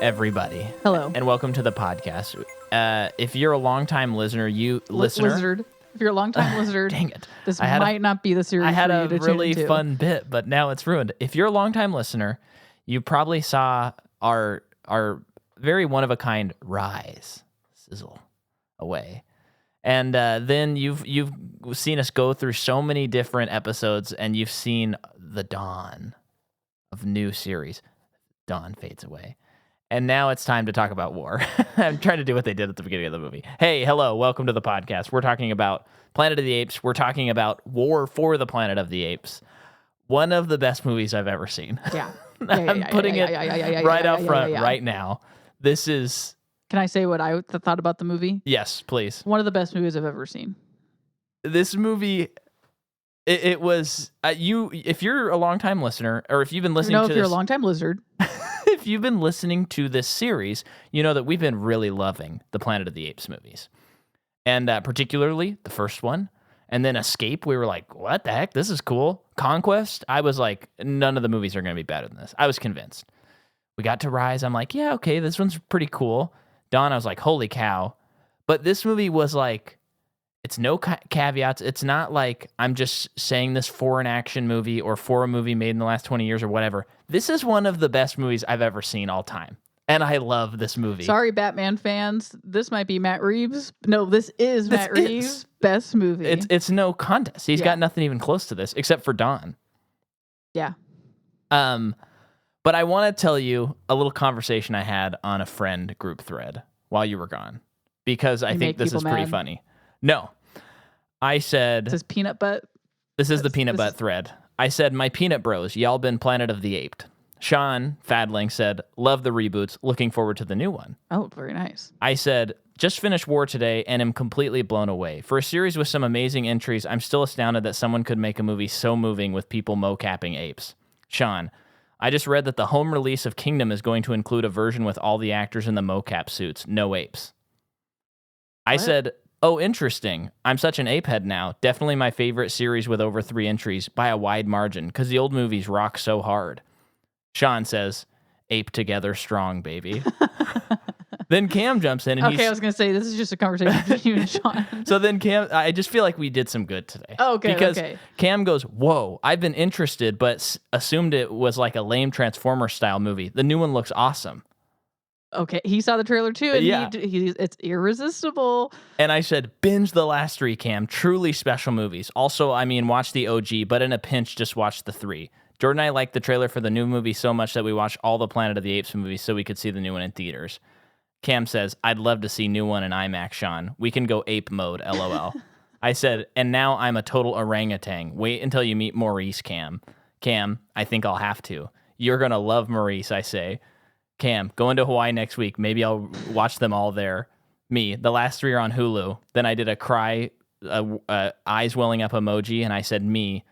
everybody. Hello. And welcome to the podcast. If you're a longtime listener, Lizard. If you're a longtime lizard, dang it. This might not be the series I had for a you to really tune into. fun bit, but now it's ruined. If you're a longtime listener, you probably saw our very one-of-a-kind rise, sizzle away. And then you've seen us go through so many different episodes, and you've seen the dawn of new series. Dawn fades away. And now it's time to talk about war. I'm trying to do what they did at the beginning of the movie. Hey, hello, welcome to the podcast. We're talking about Planet of the Apes. We're talking about War for the Planet of the Apes. One of the best movies I've ever seen. Yeah. I'm putting it right out front right now. This is... Can I say what I thought about the movie? Yes, please. One of the best movies I've ever seen. This movie... It was... if you're a longtime listener, or if you've been listening to this... if you're a longtime lizard... If you've been listening to this series, you know that we've been really loving the Planet of the Apes movies. And particularly the first one. And then Escape, we were like, what the heck? This is cool. Conquest, I was like, none of the movies are going to be better than this. I was convinced. We got to Rise. I'm like, yeah, okay, this one's pretty cool. Dawn, I was like, holy cow. But this movie was like, it's no caveats. It's not like I'm just saying this for an action movie or for a movie made in the last 20 years or whatever. This is one of the best movies I've ever seen all time. And I love this movie. Sorry, Batman fans. This might be Matt Reeves. No, this is Matt Reeves' best movie. It's no contest. He's got nothing even close to this except for Dawn. Yeah. But I want to tell you a little conversation I had on a friend group thread while you were gone. Because I think this is pretty funny. No. I said... This is Peanut Butt? This is the Peanut Butt thread. I said, my peanut bros, y'all been Planet of the Apes. Sean Fadling said, love the reboots, looking forward to the new one. Oh, very nice. I said, just finished War today and am completely blown away. For a series with some amazing entries, I'm still astounded that someone could make a movie so moving with people mocapping apes. Sean, I just read that the home release of Kingdom is going to include a version with all the actors in the mocap suits, no apes. I said, oh, interesting. I'm such an ape head now. Definitely my favorite series with over 3 entries by a wide margin because the old movies rock so hard. Sean says, ape together strong, baby. Then Cam jumps in. And I was going to say, this is just a conversation between you and Sean. So then Cam, I just feel like we did some good today. Oh, okay, because Cam goes, whoa, I've been interested, but assumed it was like a lame Transformer-style movie. The new one looks awesome. Okay, he saw the trailer too, and it's irresistible. And I said, binge the last 3, Cam. Truly special movies. Also, I mean, watch the OG, but in a pinch, just watch the 3. Jordan and I liked the trailer for the new movie so much that we watched all the Planet of the Apes movies so we could see the new one in theaters. Cam says, I'd love to see new one in IMAX, Sean. We can go ape mode, LOL. I said, and now I'm a total orangutan. Wait until you meet Maurice, Cam. Cam, I think I'll have to. You're going to love Maurice, I say. Cam, going to Hawaii next week. Maybe I'll watch them all there. Me, the last 3 are on Hulu. Then I did a cry, eyes welling up emoji, and I said me,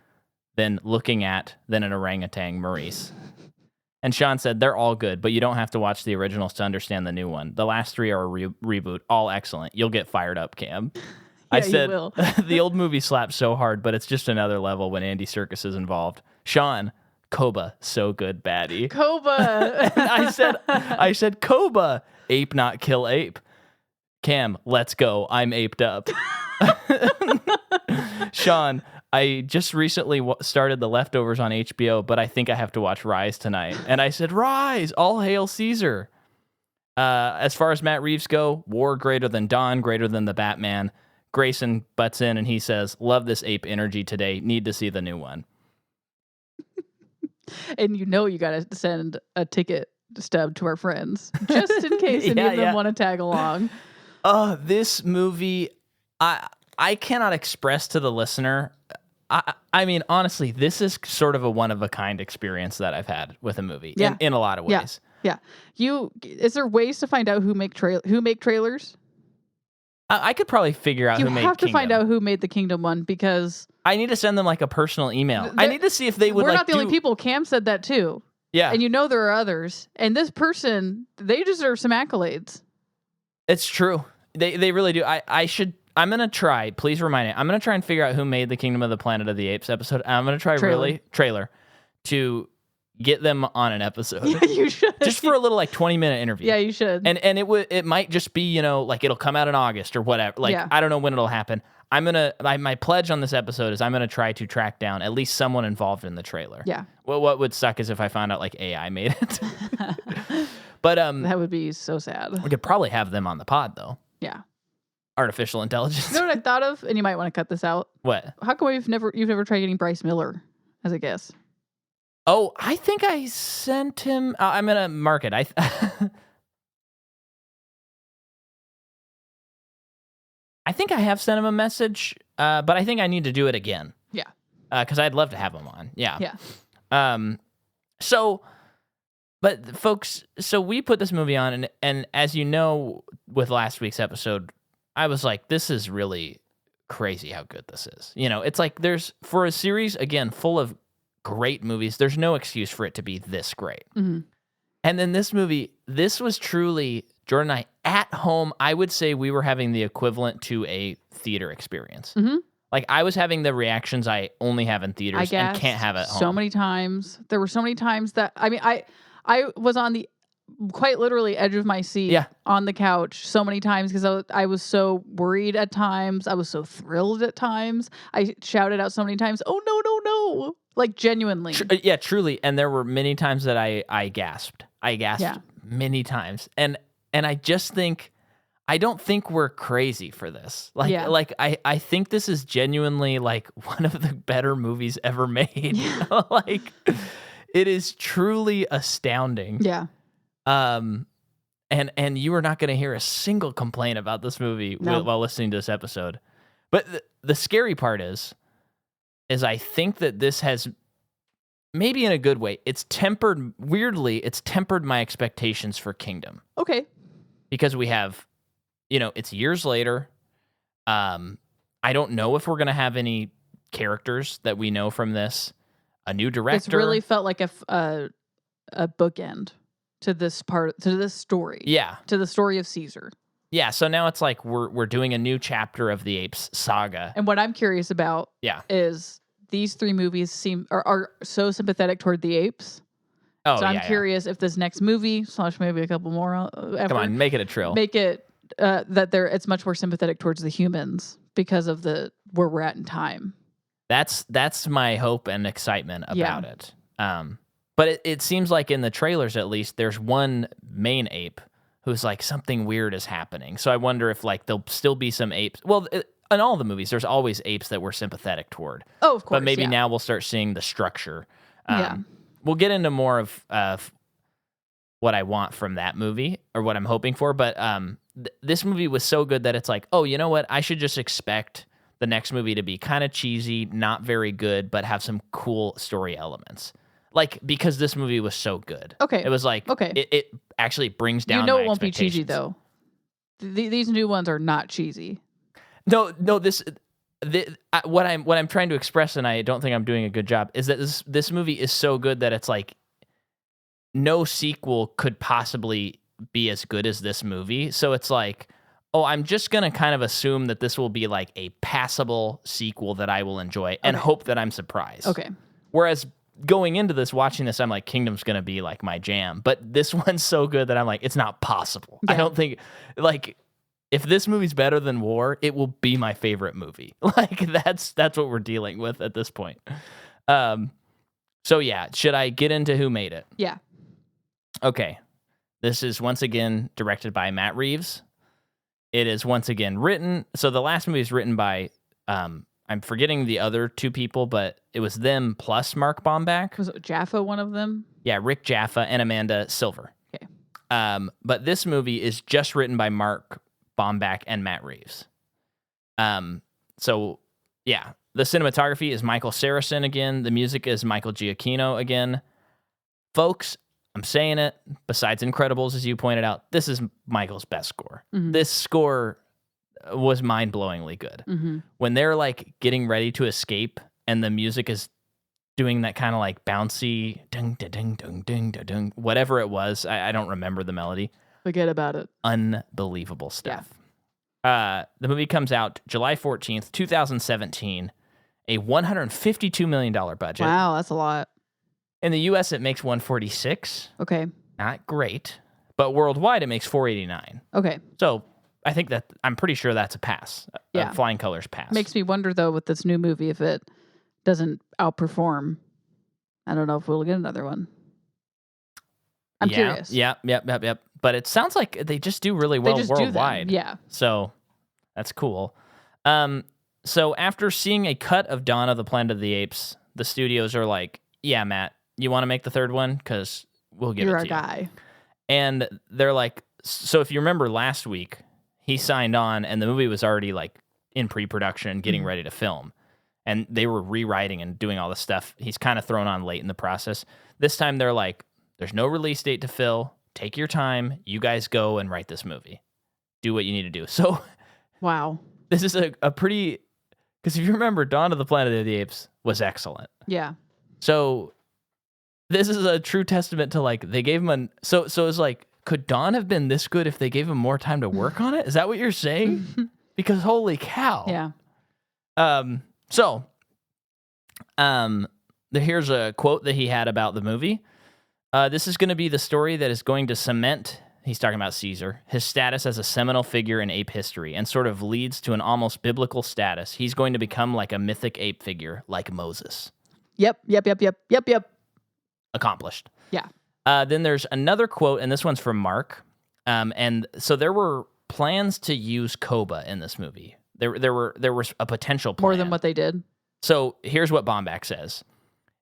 then looking at, then an orangutan, Maurice. And Sean said, they're all good, but you don't have to watch the originals to understand the new one. The last 3 are a reboot, all excellent. You'll get fired up, Cam. I said, the old movie slaps so hard, but it's just another level when Andy Serkis is involved. Sean, Koba, so good, baddie. Koba. I said, Koba, ape not kill ape. Cam, let's go. I'm aped up. Sean, I just recently started The Leftovers on HBO, but I think I have to watch Rise tonight. And I said, Rise, all hail Caesar. As far as Matt Reeves go, War greater than Dawn, greater than the Batman. Grayson butts in and he says, love this ape energy today. Need to see the new one. And you got to send a ticket stub to our friends just in case any of them want to tag along. This movie, I cannot express to the listener. I mean, honestly, this is sort of a one-of-a-kind experience that I've had with a movie in a lot of ways. Yeah. Is there ways to find out who make trailers? I could probably figure out who made Kingdom. You have to find out who made the Kingdom one because... I need to send them like a personal email. I need to see if they would We're not the only people. Cam said that too. Yeah. And there are others. And this person, they deserve some accolades. It's true. They really do. I'm going to try, please remind me, I'm going to try and figure out who made the Kingdom of the Planet of the Apes episode. I'm going to try trailer to get them on an episode. Yeah, you should. Just for a little 20-minute interview. Yeah, you should. And it might just be, it'll come out in August or whatever. I don't know when it'll happen. My pledge on this episode is I'm gonna try to track down at least someone involved in the trailer. Yeah. What would suck is if I found out AI made it. But that would be so sad. We could probably have them on the pod though. Yeah. Artificial intelligence. You know what I thought of? And you might want to cut this out. What? How come you've never tried getting Bryce Miller as a guest? Oh, I think I sent him. I'm gonna mark it. I think I have sent him a message, but I think I need to do it again. Yeah. Because I'd love to have him on. Yeah. Yeah. But folks, so we put this movie on, and as you know, with last week's episode, I was like, this is really crazy how good this is. It's like for a series, again, full of great movies, there's no excuse for it to be this great. Mm-hmm. And then this movie, this was truly, Jordan and I, at home, I would say we were having the equivalent to a theater experience. Mm-hmm. I was having the reactions I only have in theaters and can't have at home. So many times. There were so many times that, I was on the quite literally edge of my seat on the couch so many times because I was so worried at times. I was so thrilled at times. I shouted out so many times, "Oh, no, no, no." Genuinely. Yeah, truly. And there were many times that I gasped. I gasped many times. And I just think, I don't think we're crazy for this. I think this is genuinely one of the better movies ever made. Yeah. It is truly astounding. Yeah. And you are not going to hear a single complaint about this movie while listening to this episode. But the scary part is I think that this has, maybe in a good way, it's tempered my expectations for Kingdom. Okay. Because we have, it's years later. I don't know if we're going to have any characters that we know from this. A new director. It's really felt like a bookend to this story. Yeah. To the story of Caesar. Yeah, so now it's like we're doing a new chapter of the Apes saga. And what I'm curious about is these three movies are so sympathetic toward the apes. Oh, so I'm curious if this next movie / maybe a couple more Come on, make it a trill. Make it that it's much more sympathetic towards the humans because of where we're at in time. That's my hope and excitement about it. But it seems like in the trailers, at least, there's one main ape who's something weird is happening. So I wonder if there'll still be some apes. Well, in all the movies, there's always apes that we're sympathetic toward. Oh, of course. But maybe now we'll start seeing the structure. We'll get into more of what I want from that movie or what I'm hoping for. But this movie was so good that it's oh, you know what? I should just expect the next movie to be kind of cheesy, not very good, but have some cool story elements. Because this movie was so good. Okay. It was okay. It actually brings down my it won't be cheesy, though. These new ones are not cheesy. No, what I'm trying to express, and I don't think I'm doing a good job, is that this movie is so good that it's no sequel could possibly be as good as this movie. So it's oh, I'm just going to kind of assume that this will be a passable sequel that I will enjoy and hope that I'm surprised. Okay. Whereas going into this, watching this, I'm Kingdom's going to be my jam. But this one's so good that I'm it's not possible. Yeah. I don't think, if this movie's better than War, it will be my favorite movie. That's what we're dealing with at this point. So yeah, should I get into who made it? Yeah. Okay. This is once again directed by Matt Reeves. It is once again written. So the last movie is written by, I'm forgetting the other two people, but it was them plus Mark Bomback. Was it Jaffa one of them? Yeah, Rick Jaffa and Amanda Silver. Okay. But this movie is just written by Mark Bomback and Matt Reeves. So yeah, the cinematography is Michael Saracen again. The music is Michael Giacchino again. Folks, I'm saying it, besides Incredibles, as you pointed out, this is Michael's best score. Mm-hmm. This score was mind-blowingly good. Mm-hmm. When they're getting ready to escape and the music is doing that kind of bouncy ding ding ding ding ding whatever it was, I don't remember the melody. Forget about it. Unbelievable stuff. Yeah. The movie comes out July 14th, 2017, a $152 million budget. Wow, that's a lot. In the U.S., it makes 146. Okay. Not great. But worldwide, it makes 489. Okay. So I think I'm pretty sure that's a pass. Yeah. A Flying Colors pass. Makes me wonder, though, with this new movie, if it doesn't outperform, I don't know if we'll get another one. I'm curious. Yep. But it sounds like they just do really well worldwide. Yeah. So that's cool. So after seeing a cut of Dawn of the Planet of the Apes, the studios are like, yeah, Matt, you want to make the third one? Because we'll give it to you. You're our guy. And they're like, so if you remember last week, he signed on and the movie was already like in pre-production, getting ready to film. And they were rewriting and doing all this stuff. He's kind of thrown on late in the process. This time they're like, there's no release date to fill. Take your time. You guys go and write this movie. Do what you need to do. So wow. This is a pretty, because if you remember, Dawn of the Planet of the Apes was excellent. Yeah. So this is a true testament to like, they gave him so it's like, could Dawn have been this good if they gave him more time to work on it? Is that what you're saying? Because holy cow. Yeah. Here's a quote that he had about the movie. This is going to be the story that is going to cement, he's talking about Caesar, his status as a seminal figure in ape history and sort of leads to an almost biblical status. He's going to become like a mythic ape figure, like Moses. Yep. Accomplished. Yeah. Then there's another quote, and this one's from Mark. And so there were plans to use Koba in this movie. There was a potential plan. More than what they did. So here's what Bomback says.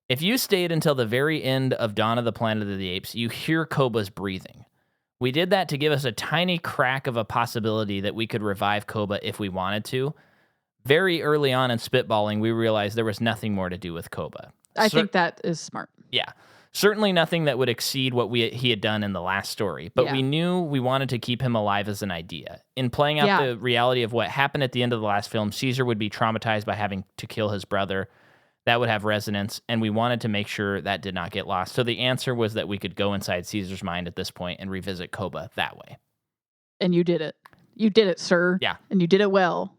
If you stayed until the very end of Dawn of the Planet of the Apes, you hear Koba's breathing. We did that to give us a tiny crack of a possibility that we could revive Koba if we wanted to. Very early on in spitballing, we realized there was nothing more to do with Koba. I think that is smart. Yeah. Certainly nothing that would exceed what he had done in the last story, but we knew we wanted to keep him alive as an idea. In playing out the reality of what happened at the end of the last film, Caesar would be traumatized by having to kill his brother. That would have resonance, and we wanted to make sure that did not get lost. So the answer was that we could go inside Caesar's mind at this point and revisit Koba that way. And you did it. You did it, sir. Yeah. And you did it well.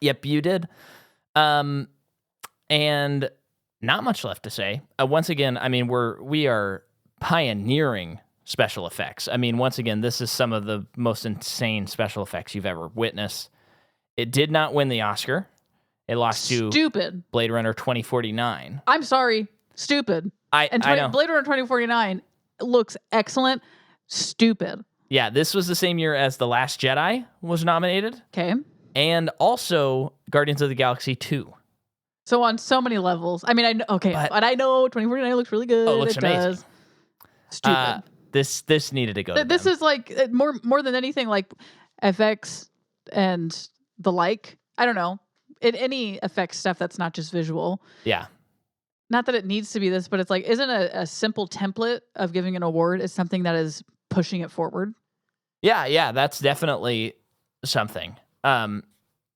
Yep, you did. And not much left to say. Once again, I mean, we are pioneering special effects. I mean, once again, this is some of the most insane special effects you've ever witnessed. It did not win the Oscar. It lost to Blade Runner 2049. I'm sorry. Stupid. I know. Blade Runner 2049 looks excellent. Stupid. Yeah, this was the same year as The Last Jedi was nominated. Okay. And also Guardians of the Galaxy 2. So on so many levels. I mean, but I know 2049 looks really good. Oh, it looks amazing. Does. Stupid. This needed to go. This is like more than anything like FX and the like. I don't know. Any effects stuff that's not just visual. Yeah. Not that it needs to be this, but it's like, isn't a simple template of giving an award is something that is pushing it forward? Yeah, that's definitely something. But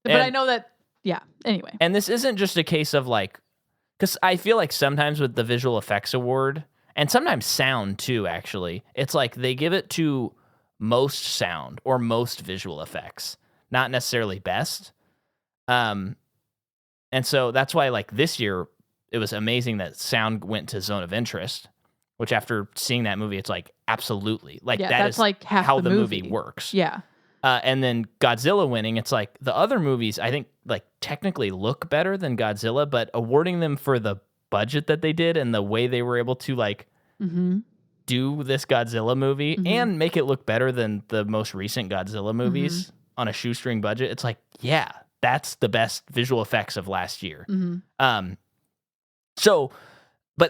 I know that, anyway. And this isn't just a case of like, because I feel like sometimes with the visual effects award, and sometimes sound too, actually, it's like they give it to most sound or most visual effects, not necessarily best. And so that's why, like, this year, it was amazing that sound went to Zone of Interest, which after seeing that movie, it's like, absolutely. Like, that is like half how the movie works. Yeah. And then Godzilla winning, it's like, the other movies, I think, like, technically look better than Godzilla, but awarding them for the budget that they did and the way they were able to, like, do this Godzilla movie and make it look better than the most recent Godzilla movies on a shoestring budget, it's like, yeah. That's the best visual effects of last year. But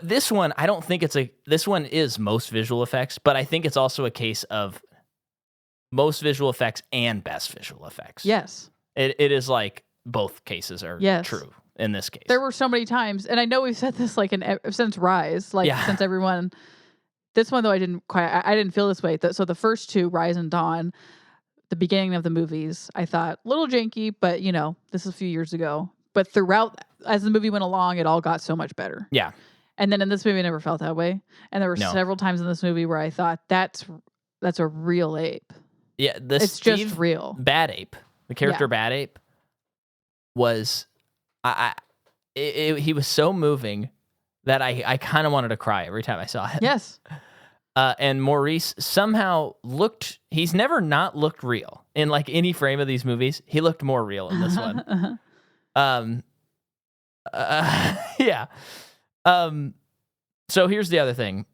this one, I don't think this one is most visual effects, but I think it's also a case of most visual effects and best visual effects. Yes. It is like both cases are true in this case. There were so many times, and I know we've said this like since Rise, since everyone, this one though, I didn't feel this way. So the first two, Rise and Dawn, the beginning of the movies, I thought a little janky, but this is a few years ago. But throughout, as the movie went along, it all got so much better. Yeah. And then in this movie, I never felt that way. And there were several times in this movie where I thought that's a real ape. Yeah, it's just real. Bad Ape, the character Bad Ape, was he was so moving that I kind of wanted to cry every time I saw it. Yes. And Maurice somehow he's never not looked real in like any frame of these movies. He looked more real in this one. Yeah. So here's the other thing.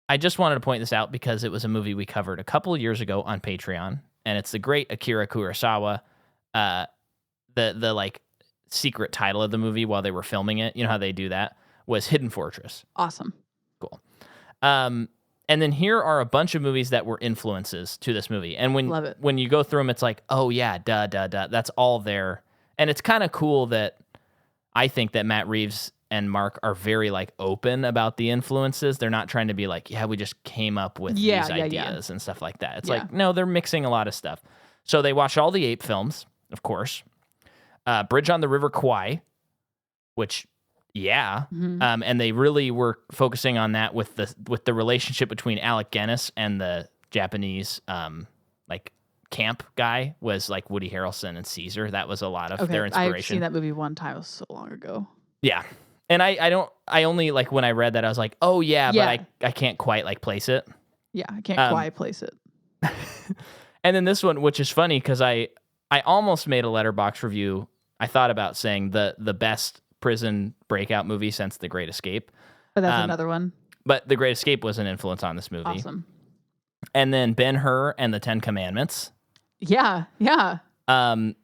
I just wanted to point this out because it was a movie we covered a couple of years ago on Patreon, and it's the great Akira Kurosawa. The like secret title of the movie while they were filming it, you know how they do that, was Hidden Fortress. Awesome. Cool. And then here are a bunch of movies that were influences to this movie. And when you go through them, it's like, oh yeah, duh. That's all there. And it's kind of cool that I think that Matt Reeves and Mark are very like open about the influences. They're not trying to be like, yeah, we just came up with these ideas and stuff like that. It's like, no, they're mixing a lot of stuff. So they watched all the Ape films, of course. Bridge on the River Kwai, which... Yeah, and they really were focusing on that with the relationship between Alec Guinness and the Japanese like camp guy was like Woody Harrelson and Caesar. That was a lot of their inspiration. I've seen that movie one time. It was so long ago. Yeah, and I only like when I read that I was like, oh yeah, but I can't quite like place it. Yeah, I can't quite place it. And then this one, which is funny because I almost made a Letterboxd review. I thought about saying the best prison breakout movie since The Great Escape. But that's another one. But The Great Escape was an influence on this movie. Awesome. And then Ben-Hur and the Ten Commandments. Yeah. Yeah, and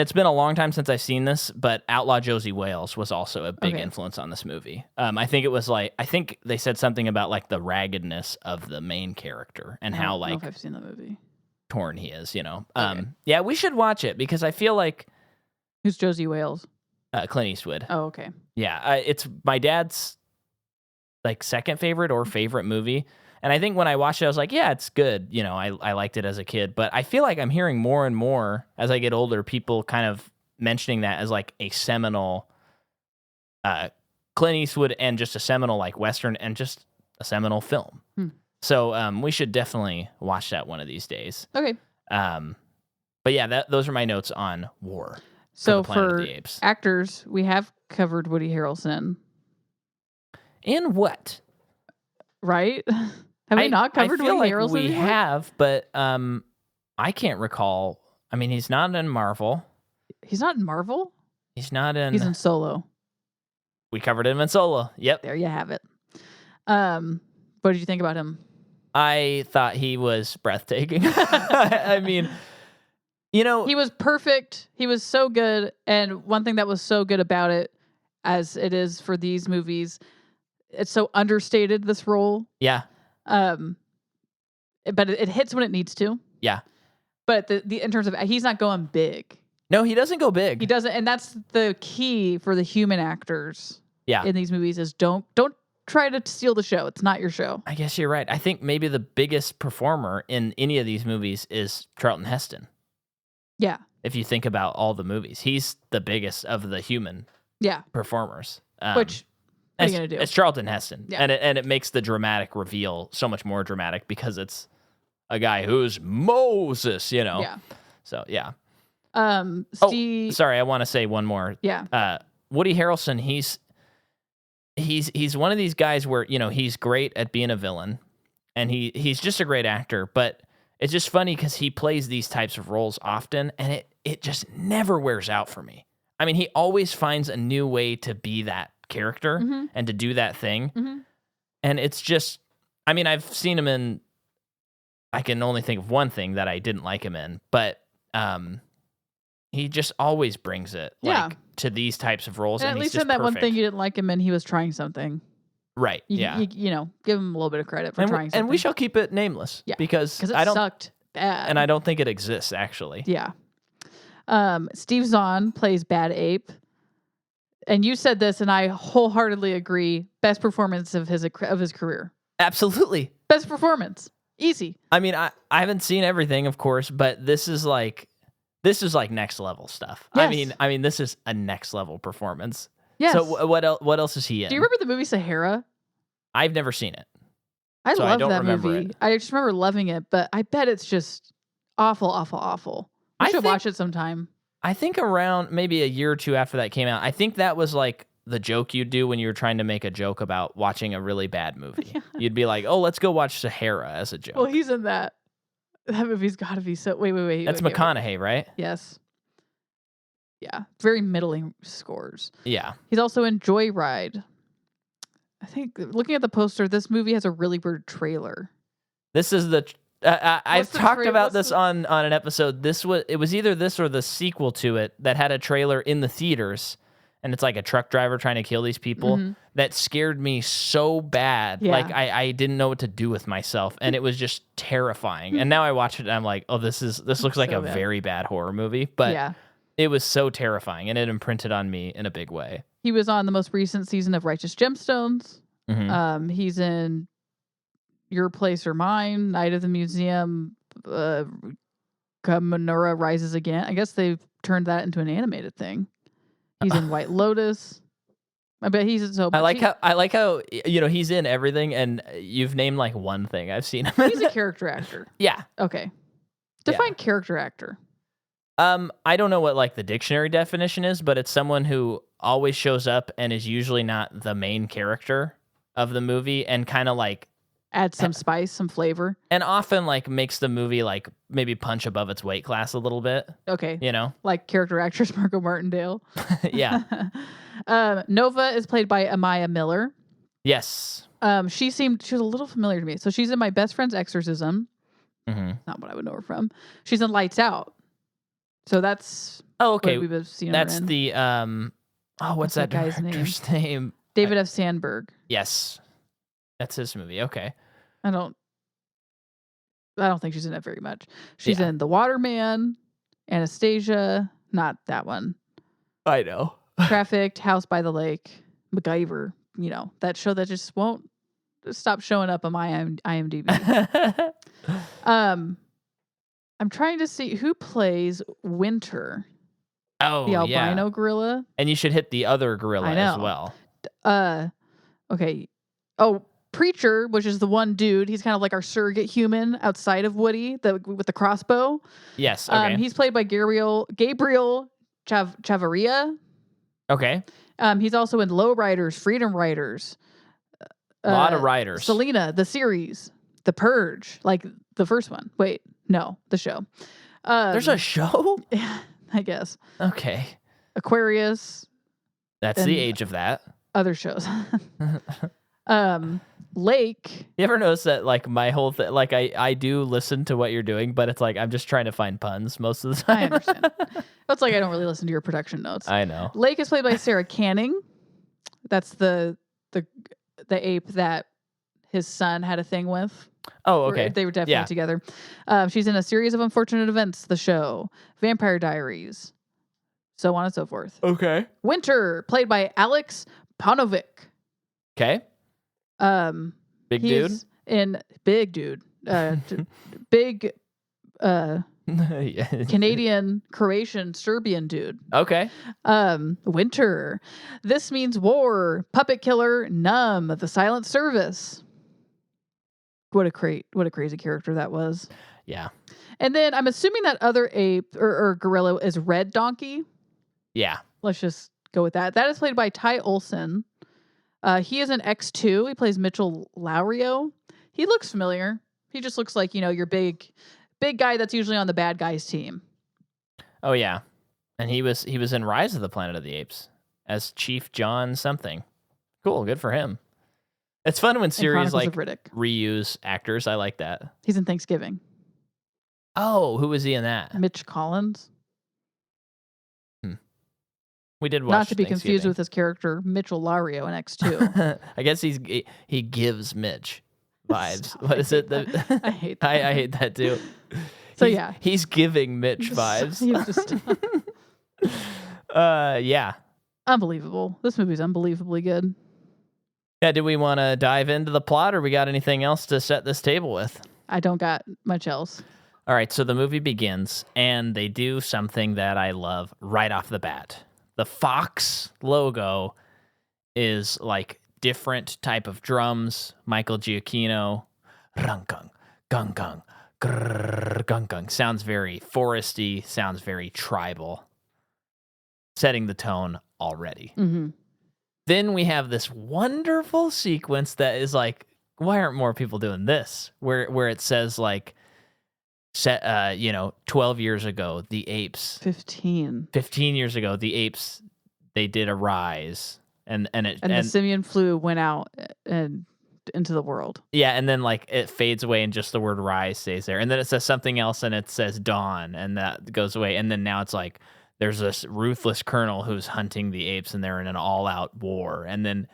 it's been a long time since I've seen this, but Outlaw Josie Wales was also a big influence on this movie. I think they said something about like the raggedness of the main character and how like I don't know if I've seen that movie. Torn he is, you know. Yeah, we should watch it because I feel like... Who's Josie Wales? Clint Eastwood. Oh, okay. Yeah, it's my dad's like second favorite or favorite movie. And I think when I watched it, I was like, yeah, it's good. You know, I liked it as a kid. But I feel like I'm hearing more and more as I get older, people kind of mentioning that as like a seminal Clint Eastwood and just a seminal like Western and just a seminal film. So we should definitely watch that one of these days. Okay. But yeah, those are my notes on War. So for actors, we have covered Woody Harrelson. In what? Right? Have we not covered Woody Woody Harrelson? Harrelson? We have, but I can't recall. I mean, he's not in Marvel. He's not in Marvel? He's not in... He's in Solo. We covered him in Solo. Yep. There you have it. What did you think about him? I thought he was breathtaking. I mean... You know, he was perfect. He was so good. And one thing that was so good about it, as it is for these movies, it's so understated, this role. Yeah. But it hits when it needs to. Yeah. But the in terms of, he's not going big. No, he doesn't go big. He doesn't, and that's the key for the human actors. Yeah. In these movies is don't try to steal the show. It's not your show. I guess you're right. I think maybe the biggest performer in any of these movies is Charlton Heston. Yeah. If you think about all the movies, he's the biggest of the human performers. Which, what are you going to do? It's Charlton Heston. Yeah. And it makes the dramatic reveal so much more dramatic because it's a guy who's Moses, you know? Yeah. So, yeah. Steve... sorry, I want to say one more. Yeah. Woody Harrelson, he's one of these guys where, you know, he's great at being a villain and he's just a great actor, but it's just funny because he plays these types of roles often, and it just never wears out for me. I mean, he always finds a new way to be that character and to do that thing. And it's just, I mean, I've seen him in, I can only think of one thing that I didn't like him in, but he just always brings it to these types of roles. And at least in that one thing you didn't like him in, he was trying something. Right. You know, give him a little bit of credit for trying something. And we shall keep it nameless. Yeah. Because it sucked bad. And I don't think it exists, actually. Yeah. Steve Zahn plays Bad Ape. And you said this, and I wholeheartedly agree. Best performance of his career. Absolutely. Best performance. Easy. I mean, I haven't seen everything, of course, but this is like next level stuff. Yes. I mean, this is a next level performance. Yes. So what else is he in? Do you remember the movie Sahara? I've never seen it. I love that movie. I just remember loving it, but I bet it's just awful, awful, awful. I should watch it sometime. I think around maybe a year or two after that came out, I think that was like the joke you'd do when you were trying to make a joke about watching a really bad movie. You'd be like, oh, let's go watch Sahara as a joke. Well, he's in that. That movie's got to be so... Wait. That's McConaughey, right? Yes. Yeah. Very middling scores. Yeah. He's also in Joyride. I think, looking at the poster, this movie has a really weird trailer. This is the... I've talked about this on an episode. It was either this or the sequel to it that had a trailer in the theaters, and it's like a truck driver trying to kill these people. That scared me so bad. Yeah. Like I didn't know what to do with myself, and it was just terrifying. And now I watch it and I'm like, oh, this looks like a very bad horror movie. But it was so terrifying, and it imprinted on me in a big way. He was on the most recent season of Righteous Gemstones. He's in Your Place or Mine, Night of the Museum, Kamenora Rises Again. I guess they've turned that into an animated thing. He's in White Lotus. I bet he's in so much. I like how he's in everything, and you've named like one thing I've seen him in. He's a character actor. Yeah. Okay. Define character actor. I don't know what like the dictionary definition is, but it's someone who always shows up and is usually not the main character of the movie, and kind of like add some spice, some flavor, and often like makes the movie like maybe punch above its weight class a little bit. Okay. Like character actress Margot Martindale. Yeah. Nova is played by Amaya Miller. Yes. She was a little familiar to me. So she's in My Best Friend's Exorcism. Not what I would know her from. She's in Lights Out. So that's okay. What we've seen that's her in. The what's that guy's director's name? David F. Sandberg. Yes. That's his movie. Okay. I don't think she's in it very much. She's in The Waterman, Anastasia, not that one. I know. Trafficked, House by the Lake, MacGyver. That show that just won't stop showing up on my IMDb. I'm trying to see who plays Winter. Oh, the albino gorilla. And you should hit the other gorilla as well. Okay. Oh, Preacher, which is the one dude. He's kind of like our surrogate human outside of Woody, with the crossbow. Yes. Okay. He's played by Gabriel Chavarria. Okay. He's also in Low Riders, Freedom Riders. A lot of writers. Selena, the series, The Purge, like the first one. Wait, no, the show. There's a show? Yeah, I guess. Okay. Aquarius. That's the age of that. Other shows. Lake. You ever notice that like my whole thing, like I do listen to what you're doing, but it's like I'm just trying to find puns most of the time. I understand. It's like I don't really listen to your production notes. I know. Lake is played by Sarah Canning. That's the ape that his son had a thing with. Oh, okay. They were definitely together. She's in A Series of Unfortunate Events, the show, Vampire Diaries, so on and so forth. Okay. Winter, played by Alex Paunovic. Okay. Big dude. Big dude. Big Canadian, Croatian, Serbian dude. Okay. Winter. This Means War. Puppet Killer. Numb. The Silent Service. What a crazy character that was. Yeah. And then I'm assuming that other ape or gorilla is Red Donkey. Yeah. Let's just go with that. That is played by Ty Olson. He is an X2. He plays Mitchell Laurio. He looks familiar. He just looks like, your big guy that's usually on the bad guys team. Oh yeah. And he was in Rise of the Planet of the Apes as Chief John something. Cool, good for him. It's fun when series like reuse actors. I like that. He's in Thanksgiving. Oh, who was he in that? Mitch Collins. We did watch. Not to be confused with his character Mitchell Laurio in X2. I guess he gives Mitch vibes. Stop, what is it? I hate that. I hate that too. So he's giving Mitch vibes. Yeah. Unbelievable. This movie's unbelievably good. Yeah. Do we want to dive into the plot, or we got anything else to set this table with? I don't got much else. All right. So the movie begins, and they do something that I love right off the bat. The Fox logo is like different type of drums. Michael Giacchino, rung-gung, gung-gung, grrr, gung-gung. Sounds very foresty, sounds very tribal. Setting the tone already. Mm-hmm. Then we have this wonderful sequence that is like, why aren't more people doing this? Where it says like, 12 years ago, the apes. 15 years ago, the apes, they did a rise, and the simian flu went out and into the world. Yeah, and then like it fades away, and just the word rise stays there, and then it says something else, and it says dawn, and that goes away, and then now it's like there's this ruthless colonel who's hunting the apes, and they're in an all-out war, and then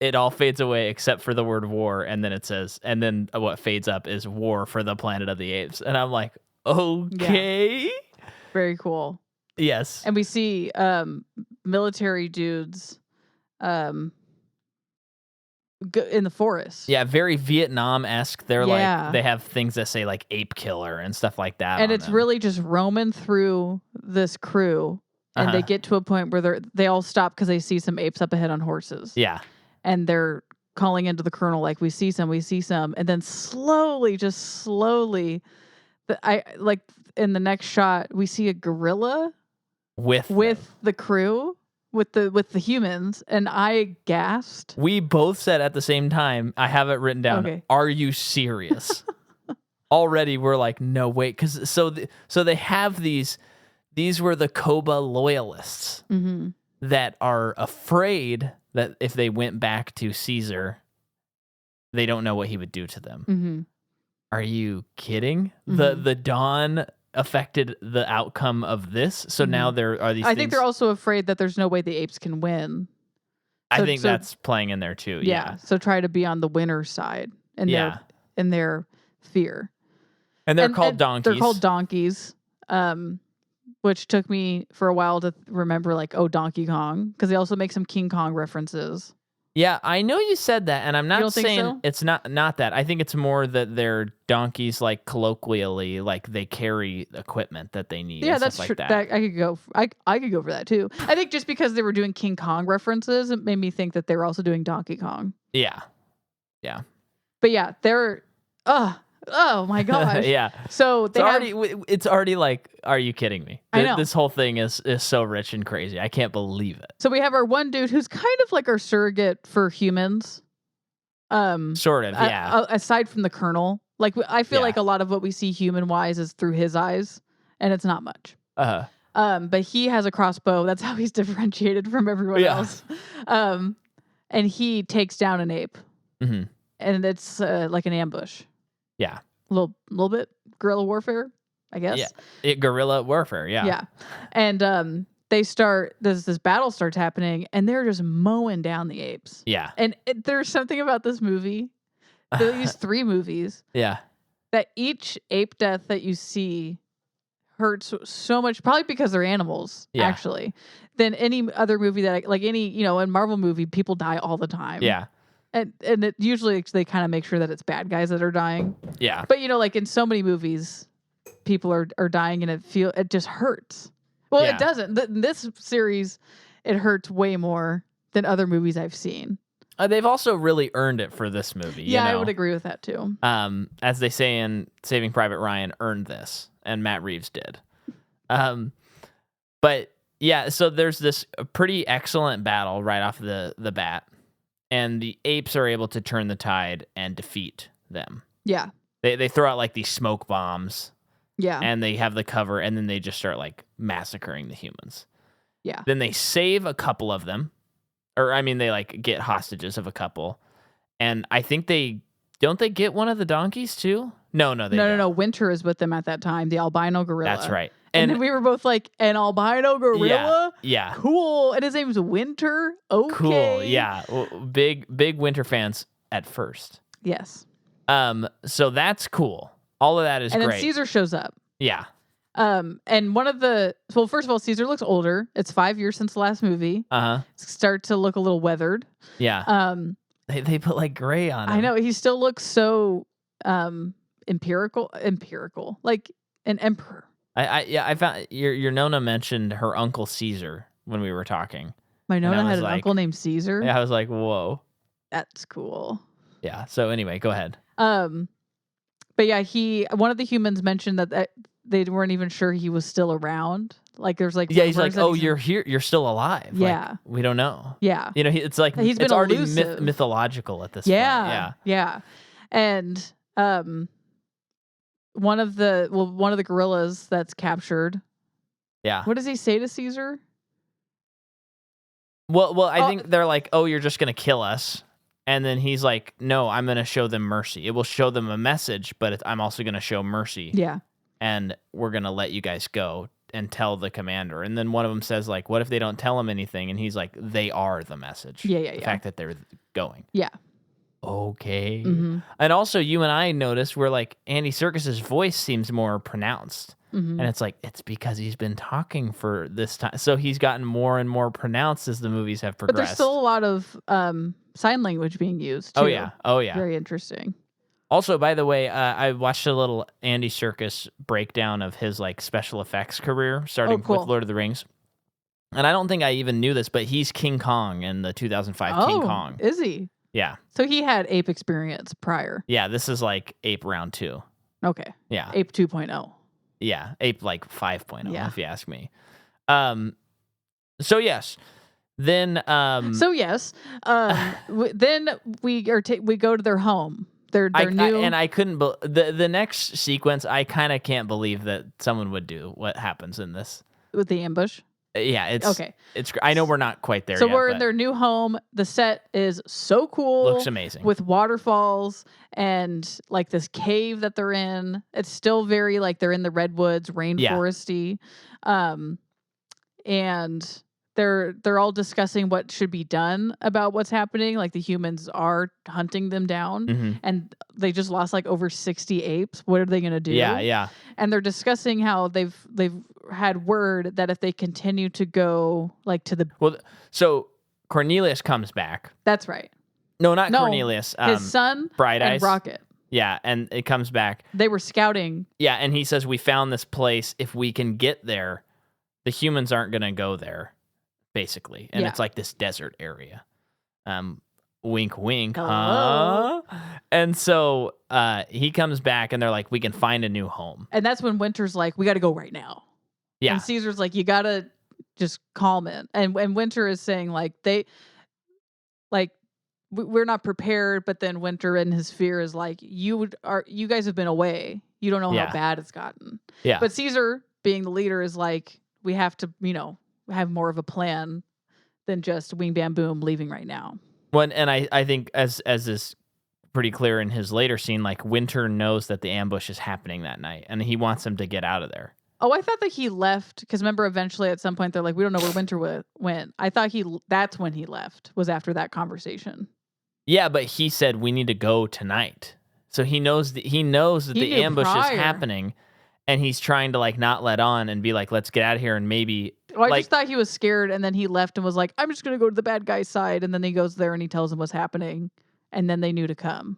it all fades away except for the word war, and then it says, and then what fades up is war for the planet of the apes, and I'm like, okay, yeah. Very cool. Yes, and we see military dudes in the forest. Yeah, very Vietnam-esque. They're like, they have things that say like ape killer and stuff like that. And it's really just roaming through this crew, and they get to a point where they all stop because they see some apes up ahead on horses. Yeah. And they're calling into the colonel like, we see some, and then slowly, in the next shot, we see a gorilla with the crew. With the humans, and I gasped. We both said at the same time, I have it written down, okay. Are you serious? Already we're like, no, wait, because so they have these were the Koba loyalists that are afraid that if they went back to Caesar, they don't know what he would do to them. Are you kidding? The Dawn affected the outcome of this, so now there are these I think they're also afraid that there's no way the apes can win. I think that's playing in there too. Yeah. So try to be on the winner's side in their fear. And they're called donkeys. They're called donkeys, which took me for a while to remember, like, Donkey Kong, because they also make some King Kong references. Yeah, I know you said that, and I'm not saying so? It's not that. I think it's more that they're donkeys, like colloquially, like they carry equipment that they need. Yeah, that's true. Like that I could go. I could go for that too. I think just because they were doing King Kong references, it made me think that they were also doing Donkey Kong. Yeah. But yeah, they're. Oh my gosh. Yeah. So it's already like, are you kidding me? I know. This whole thing is so rich and crazy. I can't believe it. So we have our one dude who's kind of like our surrogate for humans. Sort of, yeah. Aside from the colonel, like I feel like a lot of what we see human wise is through his eyes, and it's not much. But he has a crossbow. That's how he's differentiated from everyone else. And he takes down an ape, and it's like an ambush. Yeah. A little bit guerrilla warfare, I guess. Yeah. Guerrilla warfare, yeah. Yeah. And this battle starts happening, and they're just mowing down the apes. Yeah. And there's something about this movie, these 3 movies. Yeah. That each ape death that you see hurts so much, probably because they're animals, actually, than any other movie in Marvel movie, people die all the time. Yeah. And it usually they kind of make sure that it's bad guys that are dying. Yeah. But like in so many movies, people are dying, and it just hurts. Well, it doesn't. In this series, it hurts way more than other movies I've seen. They've also really earned it for this movie. Yeah, I would agree with that too. As they say in Saving Private Ryan, earned this, and Matt Reeves did. But yeah, so there's this pretty excellent battle right off the bat. And the apes are able to turn the tide and defeat them. Yeah. They throw out like these smoke bombs. Yeah. And they have the cover, and then they just start like massacring the humans. Yeah. Then they save a couple of them. They like get hostages of a couple. And I think they get one of the donkeys too? No, they don't. No. Winter is with them at that time, the albino gorilla. That's right. And then we were both like, an albino gorilla? Yeah. Cool. And his name's Winter? Okay. Cool, yeah. Well, big Winter fans at first. Yes. So that's cool. All of that is great. And then Caesar shows up. Yeah. And first of all, Caesar looks older. It's 5 years since the last movie. Start to look a little weathered. Yeah. They put like gray on him. I know. He still looks so empirical, like an emperor. I found your Nona mentioned her uncle Caesar when we were talking. My Nona had an uncle named Caesar. Yeah, I was like, whoa, that's cool. Yeah. So anyway, go ahead. But yeah, one of the humans mentioned that they weren't even sure he was still around. Like there's like yeah, he's like, rumors that oh, you're here, you're still alive. Yeah. Like, we don't know. Yeah. It's like He's been it's already elusive. mythological at this point. Yeah. And one of the gorillas that's captured. Yeah. What does he say to Caesar? Well, I think they're like, oh, you're just gonna kill us. And then he's like, no, I'm going to show them mercy. It will show them a message, but I'm also going to show mercy. Yeah. And we're going to let you guys go and tell the commander. And then one of them says, like, what if they don't tell him anything? And he's like, they are the message. Yeah. The fact that they're going. Yeah. Okay. Mm-hmm. And also, you and I noticed where, like, Andy Serkis's voice seems more pronounced. Mm-hmm. And it's like, it's because he's been talking for this time. So he's gotten more and more pronounced as the movies have progressed. But there's still a lot of sign language being used, too. Oh, yeah. Very interesting. Also, by the way, I watched a little Andy Serkis breakdown of his, like, special effects career, starting with Lord of the Rings. And I don't think I even knew this, but he's King Kong in the 2005 King Kong. Is he? Yeah. So he had ape experience prior. Yeah, this is like Ape Round 2. Okay. Yeah. Ape 2.0. Yeah, Ape like 5.0, Yeah. if you ask me. So yes. Then then we go to their home. Their new and I couldn't the next sequence. I kind of can't believe that someone would do what happens in this with the ambush. Yeah, it's okay. It's I know we're not quite there. So yet, we're in their new home. The set is so cool. Looks amazing with waterfalls and like this cave that they're in. It's still very like they're in the redwoods, rainforesty, and they're all discussing what should be done about what's happening. Like the humans are hunting them down, and they just lost like over 60 apes. What are they gonna do? Yeah. And they're discussing how they've had word that if they continue to go like to the so Cornelius comes back. That's right. No, not Cornelius. His son, Bright and Eyes. Rocket. Yeah, and it comes back. They were scouting. Yeah, and he says, we found this place. If we can get there, the humans aren't going to go there, basically. And it's like this desert area. Wink, wink. Hello? Huh? And so he comes back, and they're like, we can find a new home. And that's when Winter's like, we got to go right now. Yeah. And Caesar's like, you got to just calm it. And Winter is saying, like, we're not prepared, but then Winter in his fear is like, you guys have been away. You don't know how bad it's gotten. Yeah. But Caesar, being the leader, is like, we have to, have more of a plan than just wing bam boom leaving right now. Well, and I think as is pretty clear in his later scene, like Winter knows that the ambush is happening that night, and he wants him to get out of there. Oh, I thought that he left because remember, eventually at some point they're like, we don't know where Winter went. I thought that's when he left, was after that conversation. Yeah, but he said we need to go tonight, so he knows that the ambush is happening, and he's trying to like not let on and be like, let's get out of here and maybe. Well, I just thought he was scared, and then he left and was like, I'm just gonna go to the bad guy's side, and then he goes there and he tells them what's happening, and then they knew to come.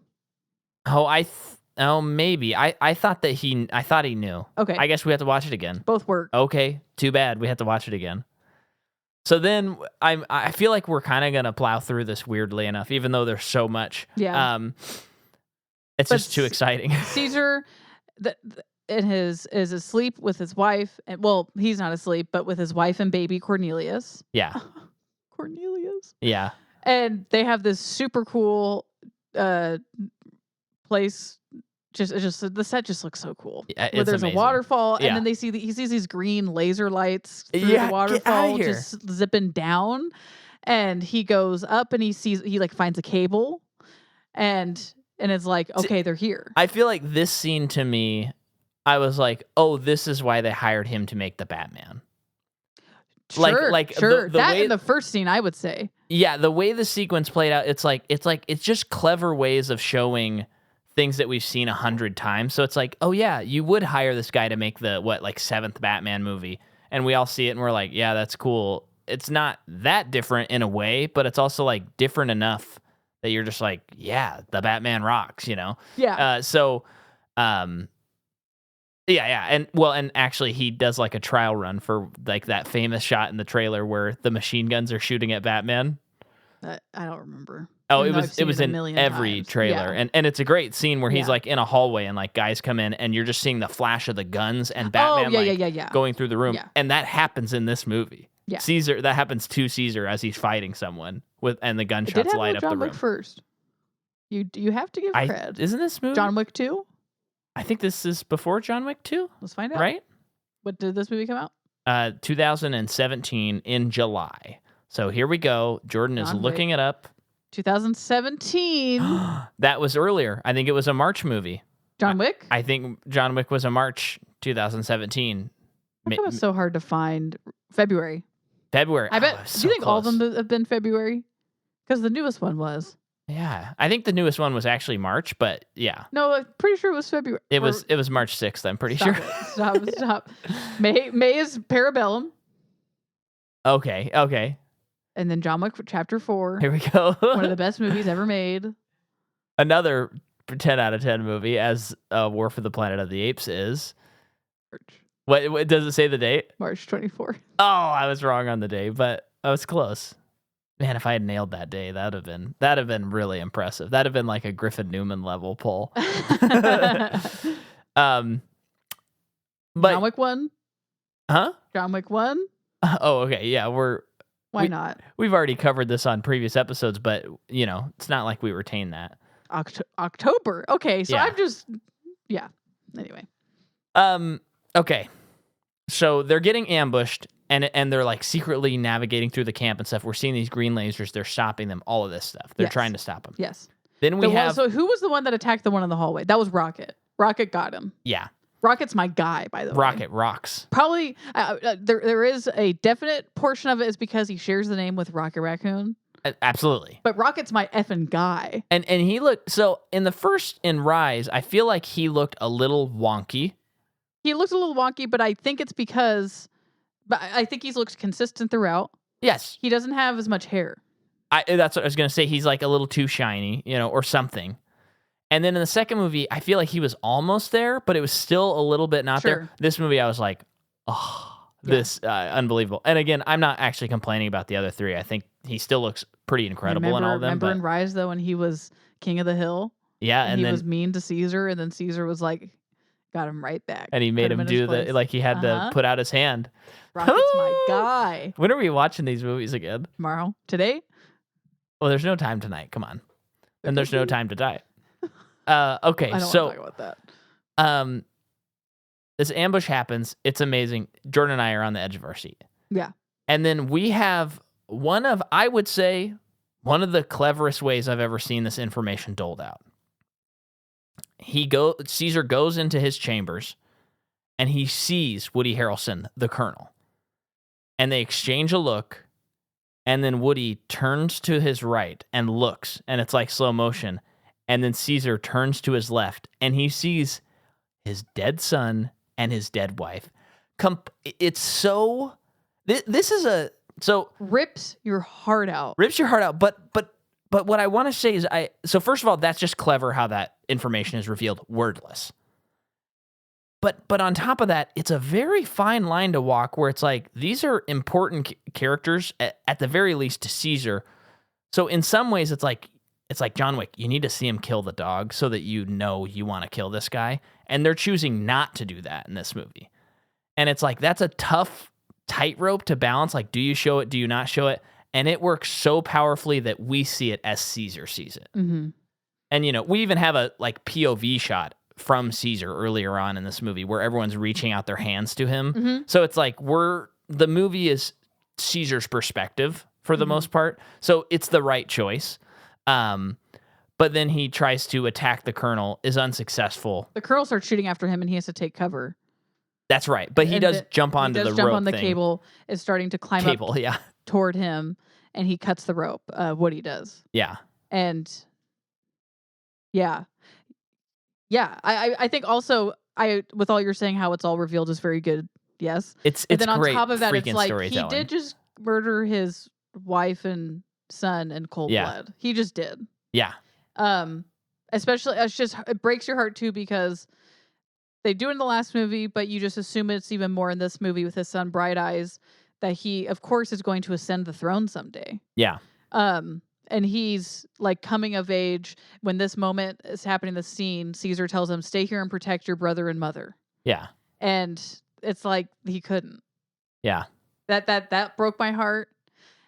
Oh, maybe. I thought he knew. Okay. I guess we have to watch it again. Both work. Okay. Too bad. We have to watch it again. So then I feel like we're kind of going to plow through this weirdly enough, even though there's so much. Yeah. It's just too exciting. Caesar is asleep with his wife. And, well, he's not asleep, but with his wife and baby Cornelius. Yeah. Cornelius. Yeah. And they have this super cool place. Just the set just looks so cool. Yeah, where there's amazing. A waterfall, and then he sees these green laser lights through the waterfall just zipping down, and he goes up and he finds a cable, and it's like, okay, they're here. I feel like this scene to me, I was like, oh, this is why they hired him to make the Batman. Sure. The that way, in the first scene, I would say. Yeah, the way the sequence played out, it's just clever ways of showing things that we've seen 100 times. So it's like, oh yeah, you would hire this guy to make the 7th Batman movie, and we all see it and we're like, yeah, that's cool. It's not that different in a way, but it's also like different enough that you're just like, yeah, the Batman rocks, Yeah. Yeah, and actually he does like a trial run for like that famous shot in the trailer where the machine guns are shooting at Batman. I don't remember. Oh, Even though it was in every times. trailer, Yeah. and it's a great scene where he's Yeah. like in a hallway and like guys come in and you're just seeing the flash of the guns and Batman going through the room, and that happens in this movie. Yeah. Caesar, that happens to Caesar as he's fighting someone and the gunshots light up the room. John Wick first. You have to give cred. Isn't this movie John Wick 2? I think this is before John Wick 2. Let's find out. Right? What did this movie come out? 2017 in July. So here we go. Jordan is looking it up. 2017. That was earlier. I think it was a March movie. John Wick? I think John Wick was a March 2017. How come it's so hard to find? February. I bet. Do you think all of them have been February? Because the newest one was. Yeah, I think the newest one was actually March, but yeah. No, I'm pretty sure it was February. It was March 6th. I'm pretty sure. Stop. May is Parabellum. Okay. And then John Wick Chapter 4. Here we go. One of the best movies ever made. Another 10 out of 10 movie, as War for the Planet of the Apes is. March. What does it say the date? March 24th. Oh, I was wrong on the day, but I was close. Man, if I had nailed that day, that'd have been really impressive. That'd have been like a Griffin Newman level pull. But John Wick 1? Huh? John Wick 1? Oh, okay. Yeah, Why not? We've already covered this on previous episodes, but it's not like we retain that. October. Okay, so I'm just Anyway. Okay. So they're getting ambushed and they're like secretly navigating through the camp and stuff. We're seeing these green lasers, they're stopping them, all of this stuff. They're trying to stop them. Yes. Then so who was the one that attacked the one in the hallway? That was Rocket. Rocket got him. Yeah. Rocket's my guy, by the way. Rocket rocks. Probably there is a definite portion of it is because he shares the name with Rocket Raccoon. Absolutely. But Rocket's my effing guy. And he looked, so in Rise, I feel like he looked a little wonky. He looks a little wonky, but I think it's because I think he's looked consistent throughout. Yes. He doesn't have as much hair. That's what I was going to say. He's like a little too shiny, or something. And then in the second movie, I feel like he was almost there, but it was still a little bit not there. This movie, I was like, this unbelievable. And again, I'm not actually complaining about the other three. I think he still looks pretty incredible in all of them. Remember in Rise, though, when he was king of the hill? Yeah. And he was mean to Caesar, and then Caesar was like, got him right back. And he made him do he had to put out his hand. Rocket's my guy. When are we watching these movies again? Tomorrow? Today? Well, there's no time tonight. Come on. And there's no time to die. Okay, I don't want to talk about that. This ambush happens. It's amazing. Jordan and I are on the edge of our seat. Yeah. And then we have I would say, one of the cleverest ways I've ever seen this information doled out. Caesar goes into his chambers, and he sees Woody Harrelson, the Colonel. And they exchange a look, and then Woody turns to his right and looks, and it's like slow motion. And then Caesar turns to his left, and he sees his dead son and his dead wife. It's so... This is so... Rips your heart out. But what I want to say is... So first of all, that's just clever how that information is revealed wordless. But on top of that, it's a very fine line to walk where it's like, these are important characters, at the very least, to Caesar. So in some ways, it's like John Wick. You need to see him kill the dog so that you want to kill this guy. And they're choosing not to do that in this movie. And it's like, that's a tough tightrope to balance. Like, do you show it? Do you not show it? And it works so powerfully that we see it as Caesar sees it. Mm-hmm. And, we even have a POV shot from Caesar earlier on in this movie where everyone's reaching out their hands to him. Mm-hmm. So it's like the movie is Caesar's perspective for the most part. So it's the right choice. But then he tries to attack the Colonel, is unsuccessful. The Colonel starts shooting after him, and he has to take cover. That's right. But he does jump onto the rope. He does jump on the cable, is starting to climb up toward him, and he cuts the rope. Woody does. Yeah. And yeah. I think also with all you're saying, how it's all revealed is very good. Yes. It's then on great top of that, it's like he storytelling. did just murder his wife and son in cold blood. He just did. Yeah. Especially it breaks your heart too, because they do it in the last movie, but you just assume it's even more in this movie with his son Bright Eyes, that he of course is going to ascend the throne someday. Yeah. and he's like coming of age when this moment is happening. The scene, Caesar tells him, "Stay here and protect your brother and mother." Yeah. And it's like he couldn't. Yeah. That broke my heart.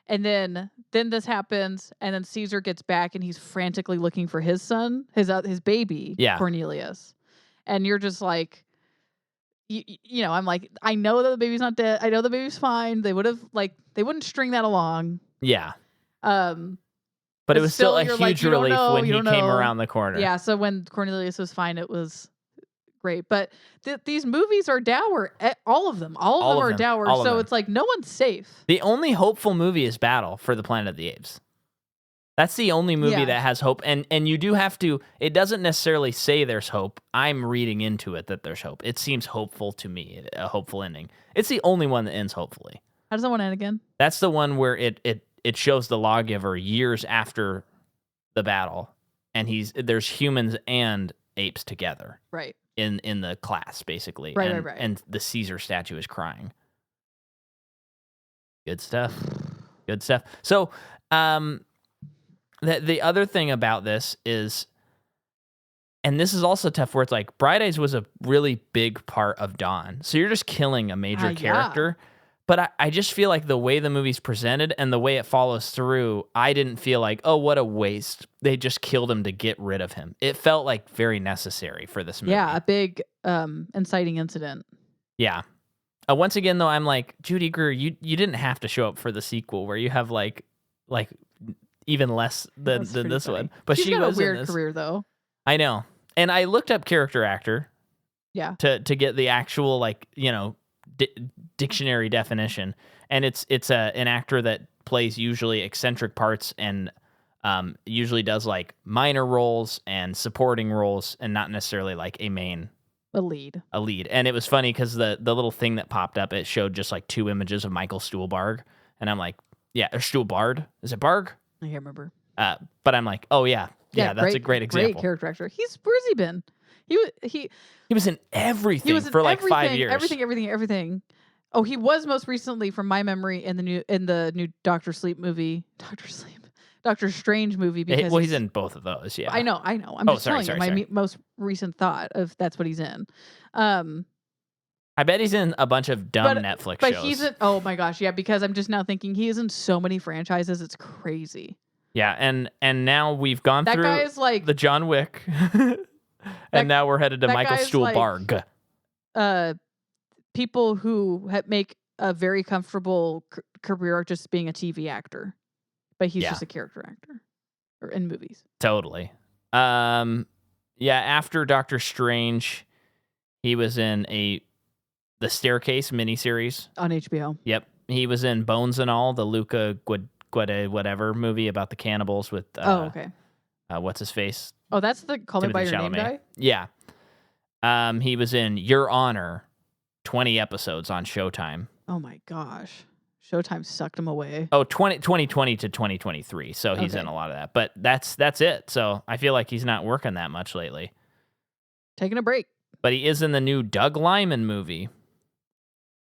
And then this happens, and then Caesar gets back, and he's frantically looking for his son, his baby, Cornelius. And you're just like, you know, I'm like, I know that the baby's not dead. I know the baby's fine. They wouldn't string that along. Yeah. But it was still a huge relief when he came around the corner. Yeah. So when Cornelius was fine, it was great. But these movies are dour. All of them are dour. So it's like no one's safe. The only hopeful movie is Battle for the Planet of the Apes. That's the only movie that has hope. And you do have to, it doesn't necessarily say there's hope. I'm reading into it that there's hope. It seems hopeful to me, a hopeful ending. It's the only one that ends hopefully. How does that one end again? That's the one where it shows the lawgiver years after the battle, and there's humans and apes together. Right. In the class, basically. Right. And the Caesar statue is crying. Good stuff. Good stuff. So, the other thing about this is, and this is also tough, where it's like Bright Eyes was a really big part of Dawn. So you're just killing a major character. Yeah. But I just feel like the way the movie's presented and the way it follows through, I didn't feel like, oh, what a waste. They just killed him to get rid of him. It felt like very necessary for this movie. Yeah, a big inciting incident. Yeah. Once again, though, I'm like, Judy Greer, you didn't have to show up for the sequel where you have like even less than this funny one. But She's she got was a weird in this. career, though. I know. And I looked up character actor. Yeah. To get the actual, like, you know, dictionary definition, and it's an actor that plays usually eccentric parts and usually does like minor roles and supporting roles and not necessarily like a lead. And it was funny because the little thing that popped up, it showed just like 2 images of Michael Stuhlbarg, and I'm like, yeah, or Stuhlbarg, is it Barg? I can't remember. But I'm like, oh yeah, that's a great example. Great character actor. Where's he been? He was in everything for like 5 years. Everything. Oh, he was most recently, from my memory, in the new Doctor Strange movie. Because he's in both of those. Yeah, I know. I'm just telling you my most recent thought of that's what he's in. I bet he's in a bunch of dumb Netflix shows. But he's in, oh my gosh, yeah, because I'm just now thinking he is in so many franchises. It's crazy. Yeah, and now we've gone through guy is like, the John Wick. And now we're headed to Michael Stuhlbarg. Like, people who make a very comfortable career just being a TV actor, but he's just a character actor or in movies. Totally. After Doctor Strange, he was in the Staircase miniseries on HBO. Yep, he was in Bones and All, the Luca Guadagnino whatever movie about the cannibals with. What's his face? Oh, that's the Call Me by Your Name guy? Yeah. He was in Your Honor, 20 episodes on Showtime. Oh my gosh. Showtime sucked him away. Oh, 2020 to 2023. So he's in a lot of that. But that's it. So I feel like he's not working that much lately. Taking a break. But he is in the new Doug Liman movie.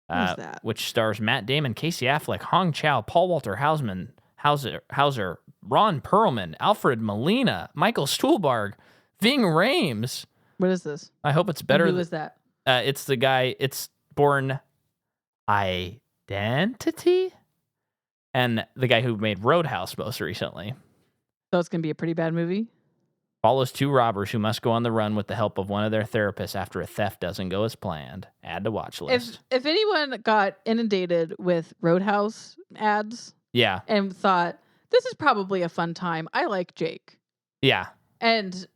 Who's that? Which stars Matt Damon, Casey Affleck, Hong Chow, Paul Walter Hauser, Ron Perlman, Alfred Molina, Michael Stuhlbarg, Ving Rhames. What is this? I hope it's better. Who is that? It's the guy. It's Born Identity, and the guy who made Roadhouse most recently. So it's gonna be a pretty bad movie. Follows 2 robbers who must go on the run with the help of one of their therapists after a theft doesn't go as planned. Add to watch list. If anyone got inundated with Roadhouse ads, and thought, this is probably a fun time. I like Jake. Yeah. And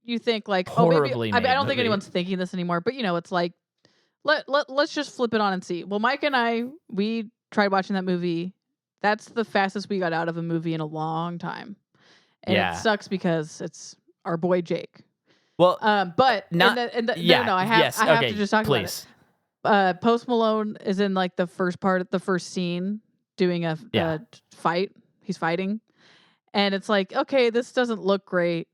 you think like, horribly maybe I don't think anyone's thinking this anymore, but it's like, let's just flip it on and see. Well, Mike and I, we tried watching that movie. That's the fastest we got out of a movie in a long time. And it sucks because it's our boy Jake. Well, but I have to just talk about it. Post Malone is in like the first scene doing a fight. He's fighting, and it's like, okay, this doesn't look great.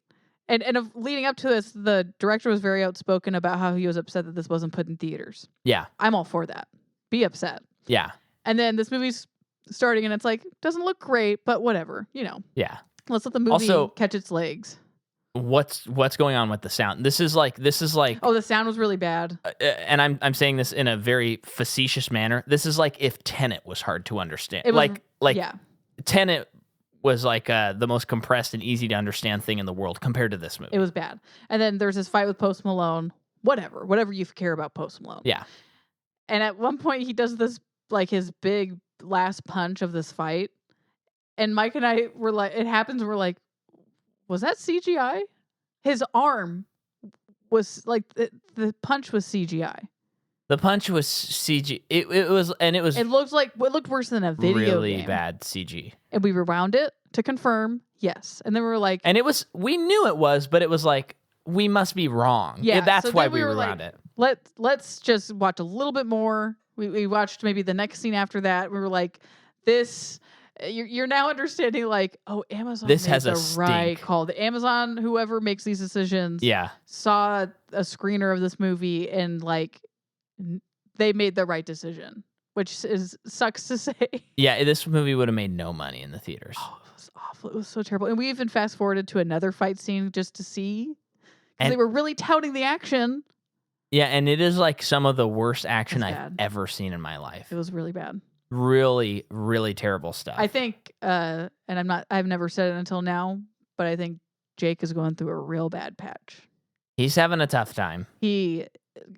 And leading up to this, the director was very outspoken about how he was upset that this wasn't put in theaters. Yeah, I'm all for that. Be upset. Yeah. And then this movie's starting, and it's like, doesn't look great, but whatever, Yeah. Let's let the movie Also, catch its legs. What's going on with the sound? This is like Oh, the sound was really bad. And I'm saying this in a very facetious manner. This is like if Tenet was hard to understand. It was, like yeah. Tenet was like the most compressed and easy to understand thing in the world compared to this movie. It was bad. And then there's this fight with Post Malone. Whatever you care about Post Malone. Yeah. And at one point he does this, like, his big last punch of this fight. And Mike and I were like, it happens, we're like, was that CGI? His arm was like, the punch was CGI. The punch was CG. It looked worse than a video really game. bad CG. And we rewound it to confirm, yes. And then we were like, and we knew it was, but it was like, we must be wrong. Yeah, that's so why then we like, rewound it. Let's just watch a little bit more. We watched maybe the next scene after that. We were like, this. You're now understanding, like, oh, Amazon this made has the a right stink. call. The Amazon, whoever makes these decisions, saw a screener of this movie and like they made the right decision, which sucks to say. Yeah, this movie would have made no money in the theaters. Oh, it was awful. It was so terrible. And we even fast forwarded to another fight scene just to see, because they were really touting the action. Yeah, and it is like some of the worst action I've ever seen in my life. It was really bad. Really, really terrible stuff. I think, and I've never said it until now, but I think Jake is going through a real bad patch. He's having a tough time. He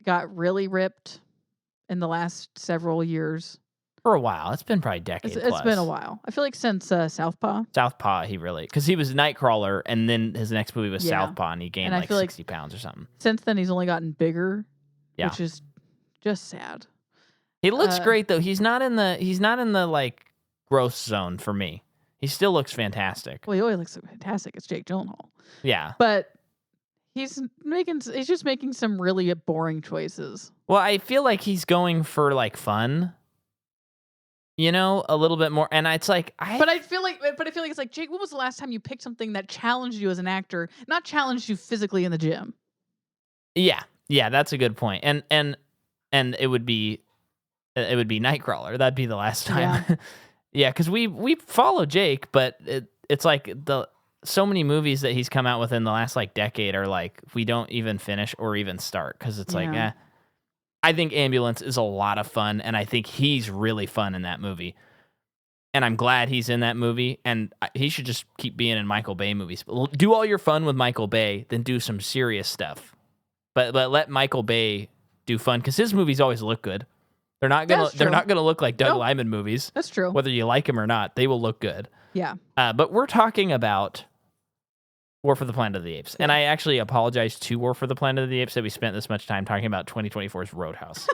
got really ripped in the last several years. For a while. It's been probably a decade plus. It's been a while. I feel like since Southpaw. Southpaw, because he was Nightcrawler, and then his next movie was Southpaw, and he gained like 60 pounds or something. Since then, he's only gotten bigger, which is just sad. He looks great though. He's not in the like gross zone for me. He still looks fantastic. Well, he always looks fantastic. It's Jake Gyllenhaal. Yeah, but he's just making some really boring choices. Well, I feel like he's going for like fun, a little bit more. And it's like But I feel like it's like, Jake, when was the last time you picked something that challenged you as an actor, not challenged you physically in the gym? Yeah, that's a good point. And it would be Nightcrawler. That'd be the last time. Yeah, because we follow Jake, but it's like so many movies that he's come out with in the last like decade are like we don't even finish or even start because it's like, I think Ambulance is a lot of fun, and I think he's really fun in that movie. And I'm glad he's in that movie, and he should just keep being in Michael Bay movies. Do all your fun with Michael Bay, then do some serious stuff. But let Michael Bay do fun because his movies always look good. They're not gonna look like Doug Liman movies. That's true. Whether you like him or not, they will look good. Yeah. But we're talking about War for the Planet of the Apes, and I actually apologize to War for the Planet of the Apes that we spent this much time talking about 2024's Roadhouse.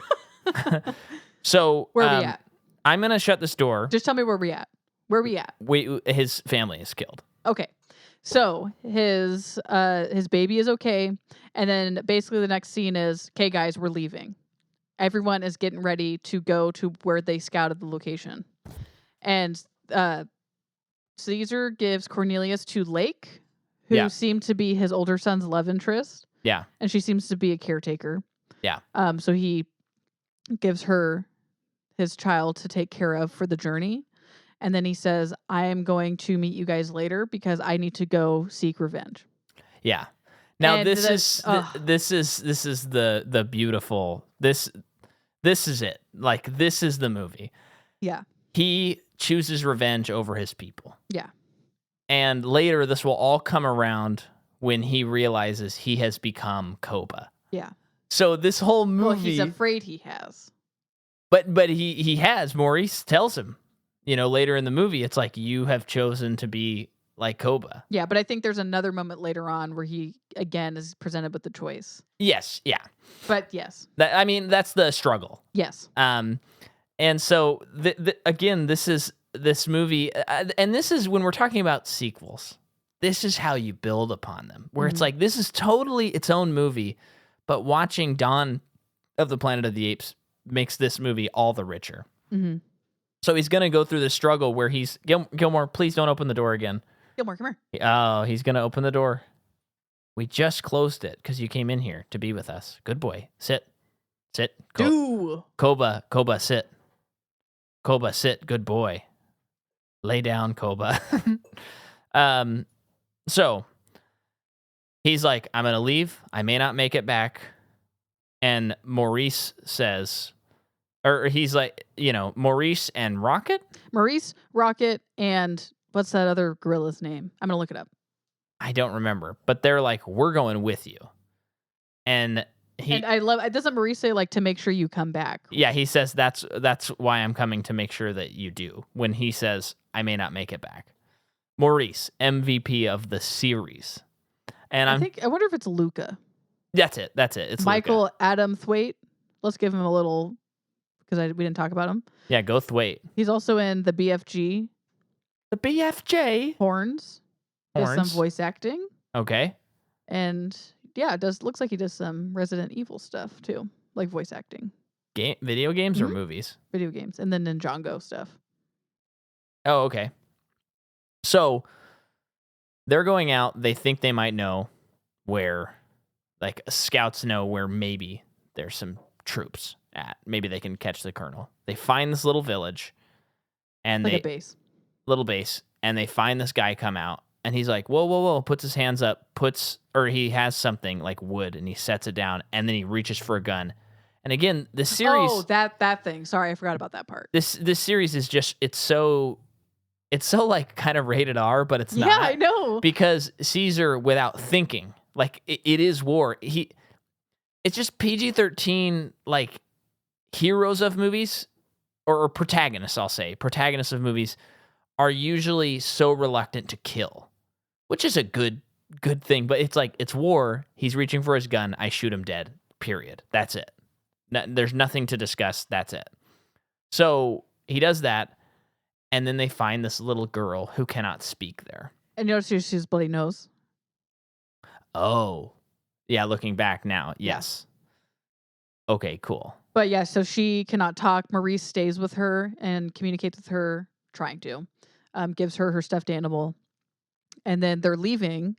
So where are we at? I'm gonna shut this door. Just tell me where we at. Where are we at? His family is killed. Okay. So his baby is okay, and then basically the next scene is, okay, guys, we're leaving. Everyone is getting ready to go to where they scouted the location. And Caesar gives Cornelius to Lake, who seemed to be his older son's love interest. Yeah. And she seems to be a caretaker. Yeah. So he gives her his child to take care of for the journey. And then he says, I am going to meet you guys later because I need to go seek revenge. Yeah. Now this is the beautiful this is it. Like this is the movie. Yeah. He chooses revenge over his people. Yeah. And later this will all come around when he realizes he has become Koba. Yeah. So this whole movie, well, he's afraid he has. But he has. Maurice tells him, later in the movie, it's like you have chosen to be like Koba. Yeah, but I think there's another moment later on where he again is presented with the choice. Yes, yeah. But yes. That's the struggle. Yes. And so again, this movie, and this is when we're talking about sequels. This is how you build upon them, where it's like this is totally its own movie, but watching Dawn of the Planet of the Apes makes this movie all the richer. Mm-hmm. So he's gonna go through this struggle where he's Gilmore. Please don't open the door again. Gilmore, come here. Oh, he's gonna open the door. We just closed it because you came in here to be with us. Good boy. Sit. Koba, sit. Koba, sit. Good boy. Lay down, Koba. So he's like, I'm going to leave. I may not make it back. And Maurice says, or he's like, Maurice and Rocket? Maurice, Rocket, and what's that other gorilla's name? I'm going to look it up. I don't remember, but they're like, we're going with you. And I love, doesn't Maurice say like to make sure you come back? Yeah, he says that's why I'm coming, to make sure that you do, when he says, I may not make it back. Maurice, MVP of the series. And I wonder if it's Luca. That's it. It's Michael Luca. Adam Thwaite. Let's give him a little, because we didn't talk about him. Yeah, go Thwaite. He's also in the BFG. The BFJ. Horns. Does some voice acting. Okay. And yeah, looks like he does some Resident Evil stuff too, like voice acting. Video games or movies? Video games, and then Ninjago stuff. Oh, okay. So they're going out. They think they might know where, like, scouts know where maybe there's some troops at. Maybe they can catch the colonel. They find this little village, and like a base. Little base, and they find this guy come out, and he's like, whoa, whoa, whoa, puts his hands up, he has something like wood, and he sets it down, and then he reaches for a gun. And again, this series... Oh, that thing. Sorry, I forgot about that part. This series is just, it's so like kind of rated R, but it's not. Yeah, I know. Because Caesar, without thinking, like, it is war. It's just PG-13, like, heroes of movies, or protagonists, I'll say. Protagonists of movies are usually so reluctant to kill, which is a good thing. But it's like, it's war. He's reaching for his gun. I shoot him dead. Period. That's it. There's nothing to discuss. That's it. So he does that, and then they find this little girl who cannot speak there. And you notice she has bloody nose. Oh, yeah. Looking back now, yes. Yeah. Okay, cool. But yeah, so she cannot talk. Maurice stays with her and communicates with her, trying to. Gives her stuffed animal, and then they're leaving.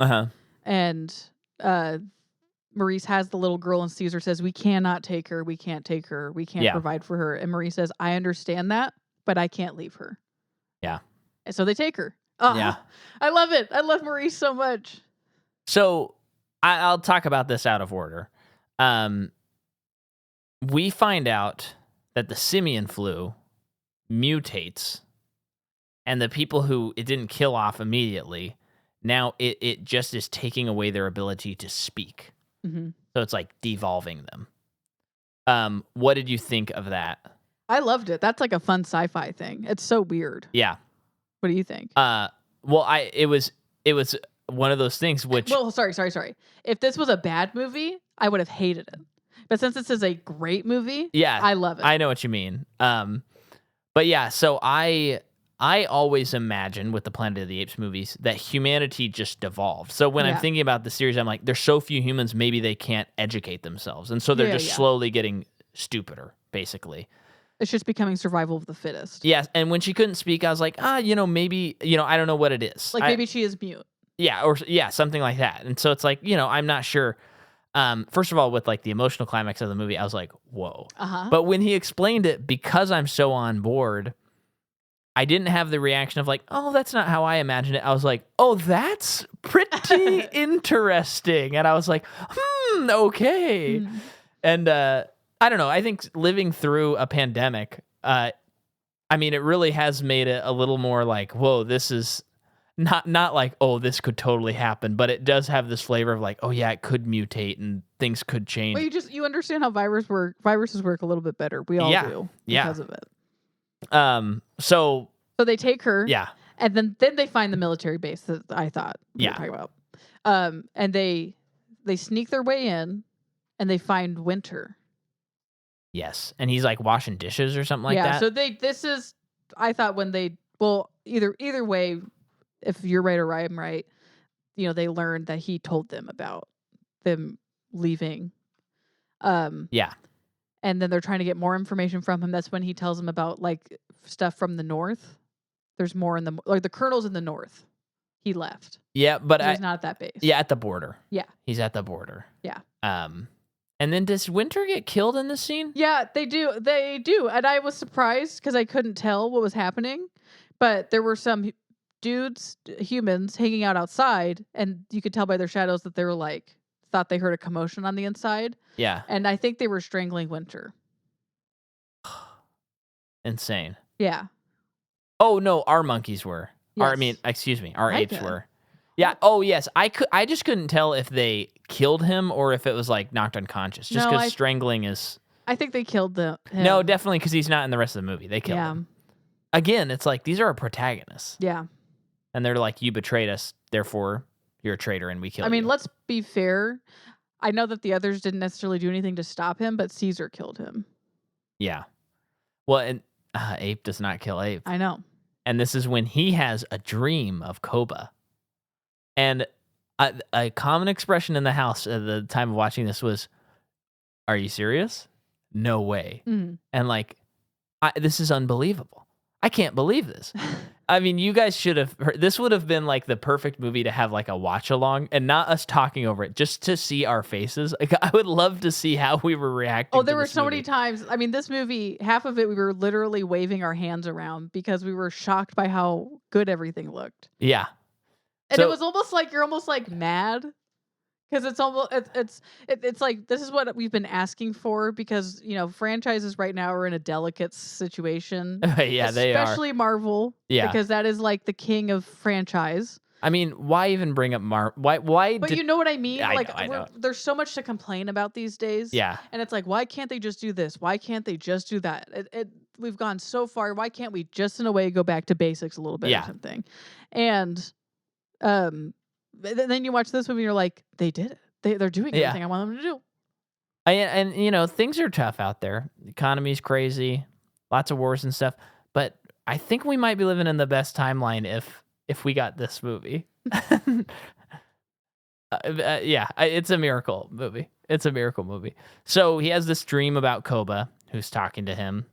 And Maurice has the little girl, and Caesar says, "We cannot take her. We can't take her. We can't provide for her." And Maurice says, "I understand that, but I can't leave her." Yeah. And so they take her. Oh, yeah. I love it. I love Maurice so much. So I'll talk about this out of order. We find out that the simian flu mutates, and the people who it didn't kill off immediately, now it just is taking away their ability to speak. Mm-hmm. So it's like devolving them. What did you think of that? I loved it. That's like a fun sci-fi thing. It's so weird. Yeah. What do you think? Well, it was one of those things which... Well, sorry. If this was a bad movie, I would have hated it. But since this is a great movie, I love it. I know what you mean. But yeah, so I always imagine with the Planet of the Apes movies that humanity just devolved. So when I'm thinking about the series, I'm like, there's so few humans, maybe they can't educate themselves. And so they're just slowly getting stupider, basically. It's just becoming survival of the fittest. Yes, and when she couldn't speak, I was like, maybe, I don't know what it is. Like maybe she is mute. Yeah, something like that. And so it's like, I'm not sure. First of all, with like the emotional climax of the movie, I was like, whoa. But when he explained it, because I'm so on board, I didn't have the reaction of like, oh, that's not how I imagined it. I was like, oh, that's pretty interesting. And I was like, okay. And I don't know. I think living through a pandemic, it really has made it a little more like, whoa, this is not like, oh, this could totally happen, but it does have this flavor of like, oh yeah, it could mutate and things could change. Well, you understand how viruses work a little bit better. We all do because of it. So they take her. Yeah. And then they find the military base that I thought we were talking about. And they sneak their way in, and they find Winter. Yes. And he's like washing dishes or something like that. Yeah. So I thought when either way, if you're right or I'm right, they learned that he told them about them leaving. Yeah. And then they're trying to get more information from him. That's when he tells them about like stuff from the north. There's more the colonel's in the north. He left. Yeah, but he's not at that base. Yeah, at the border. Yeah. He's at the border. Yeah. And then does Winter get killed in this scene? Yeah, they do. They do. And I was surprised because I couldn't tell what was happening. But there were some humans hanging out outside, and you could tell by their shadows that they were like, thought they heard a commotion on the inside. Yeah. And I think they were strangling Winter. Insane. Yeah. Oh, no, our monkeys were. Yes. Our apes were. Yeah. Oh, yes. I just couldn't tell if they killed him or if it was like knocked unconscious. Just because strangling is. I think they killed him. No, definitely, because he's not in the rest of the movie. They killed him. Again, it's like these are our protagonists. Yeah. And they're like, you betrayed us, therefore you're a traitor, and we killed you. I mean, let's be fair. I know that the others didn't necessarily do anything to stop him, but Caesar killed him. Yeah. Well, and Ape does not kill Ape. I know. And this is when he has a dream of Koba. And a common expression in the house at the time of watching this was, "Are you serious? No way." Mm. And like, this is unbelievable. I can't believe this. I mean, you guys should have heard. This would have been like the perfect movie to have like a watch along and not us talking over it, just to see our faces. Like, I would love to see how we were reacting. Oh, there were so many times. I mean, this movie, half of it, we were literally waving our hands around because we were shocked by how good everything looked. Yeah. And it was almost like you're almost like mad. Because it's almost it's like this is what we've been asking for, because franchises right now are in a delicate situation. Yeah, they are, especially Marvel. Yeah, because that is like the king of franchise. I mean, why even bring up Why? But you know what I mean? I know. There's so much to complain about these days. Yeah, and it's like, why can't they just do this? Why can't they just do that? We've gone so far. Why can't we just in a way go back to basics a little bit or something? And then you watch this movie and you're like, they did it. They're doing everything I want them to do. And things are tough out there. The economy's crazy, lots of wars and stuff. But I think we might be living in the best timeline if we got this movie. It's a miracle movie. It's a miracle movie. So he has this dream about Koba, who's talking to him.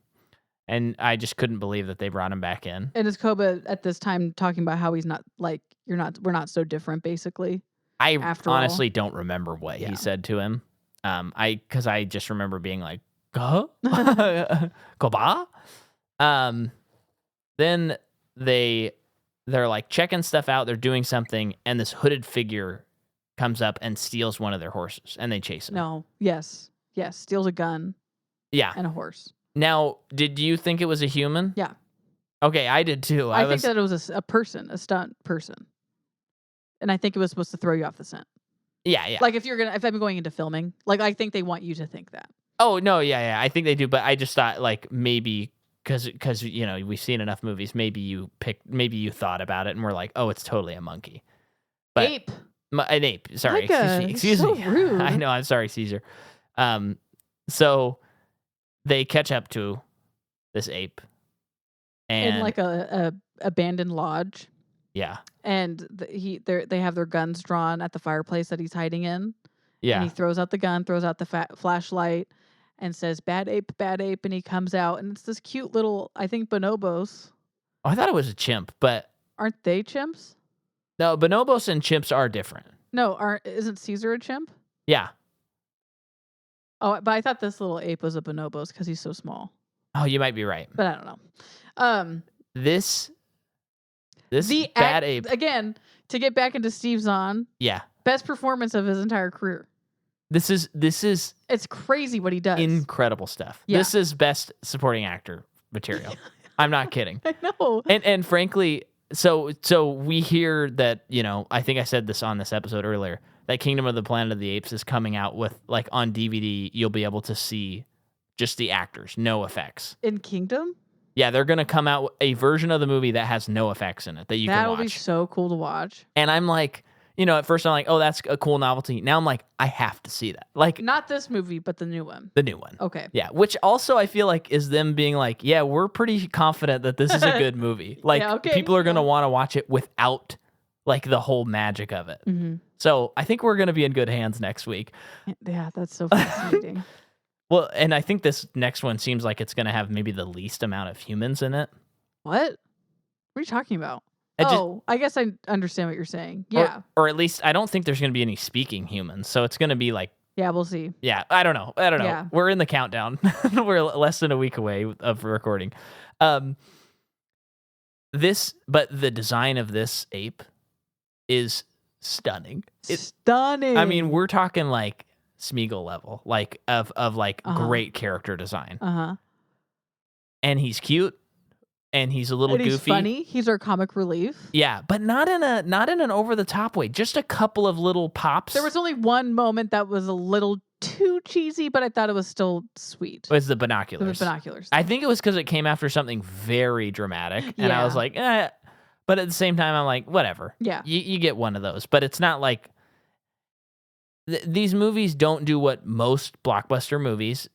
And I just couldn't believe that they brought him back in. And is Koba at this time talking about how he's not like, we're not so different, basically? I honestly don't remember what he said to him. Because I just remember being like, Koba? Then they're like checking stuff out. They're doing something. And this hooded figure comes up and steals one of their horses. And they chase him. No. Yes. Steals a gun. Yeah. And a horse. Now, did you think it was a human? Yeah. Okay, I did too. I think that it was a person, a stunt person. And I think it was supposed to throw you off the scent. Yeah. Like if I'm going into filming, like I think they want you to think that. Oh, no, yeah. I think they do, but I just thought like maybe because we've seen enough movies, maybe you thought about it and were like, "Oh, it's totally a monkey." But ape. An ape. Sorry, Micah, excuse me. So rude. I know, I'm sorry, Caesar. So they catch up to this ape, and in like a abandoned lodge. Yeah. And they have their guns drawn at the fireplace that he's hiding in. Yeah. And he throws out the gun, throws out the flashlight, and says, "Bad ape, bad ape." And he comes out, and it's this cute little, I think, bonobos. Oh, I thought it was a chimp, but aren't they chimps? No, bonobos and chimps are different. No, isn't Caesar a chimp? Yeah. Oh, but I thought this little ape was a bonobos because he's so small. Oh, you might be right. But I don't know. This bad ape again, to get back into Steve Zahn. Yeah. Best performance of his entire career. This is it's crazy what he does. Incredible stuff. Yeah. This is best supporting actor material. I'm not kidding. I know. And frankly, so we hear that, I think I said this on this episode earlier, that Kingdom of the Planet of the Apes is coming out with, like, on DVD, you'll be able to see just the actors, no effects. In Kingdom? Yeah, they're going to come out with a version of the movie that has no effects in it that you can watch. That'll be so cool to watch. And I'm like, at first I'm like, oh, that's a cool novelty. Now I'm like, I have to see that. Like, not this movie, but the new one. The new one. Okay. Yeah, which also I feel like is them being like, yeah, we're pretty confident that this is a good movie. Like, yeah, okay, people are going to want to watch it without, like, the whole magic of it. Mm-hmm. So I think we're going to be in good hands next week. Yeah, that's so fascinating. Well, and I think this next one seems like it's going to have maybe the least amount of humans in it. What? What are you talking about? I guess I understand what you're saying. Yeah. Or at least I don't think there's going to be any speaking humans. So it's going to be like... Yeah, we'll see. Yeah, I don't know. Yeah. We're in the countdown. We're less than a week away of recording. but the design of this ape is stunning. Stunning. I mean, we're talking like Smeagol level, like of great character design. And he's cute, and he's a little and he's goofy. Funny. He's our comic relief. Yeah, but not in an over the top way. Just a couple of little pops. There was only one moment that was a little too cheesy, but I thought it was still sweet. It was the binoculars. It was binoculars. I think it was because it came after something very dramatic, and I was like, eh. But at the same time, I'm like, whatever. Yeah, you get one of those, but it's not like these movies don't do what most blockbuster movies,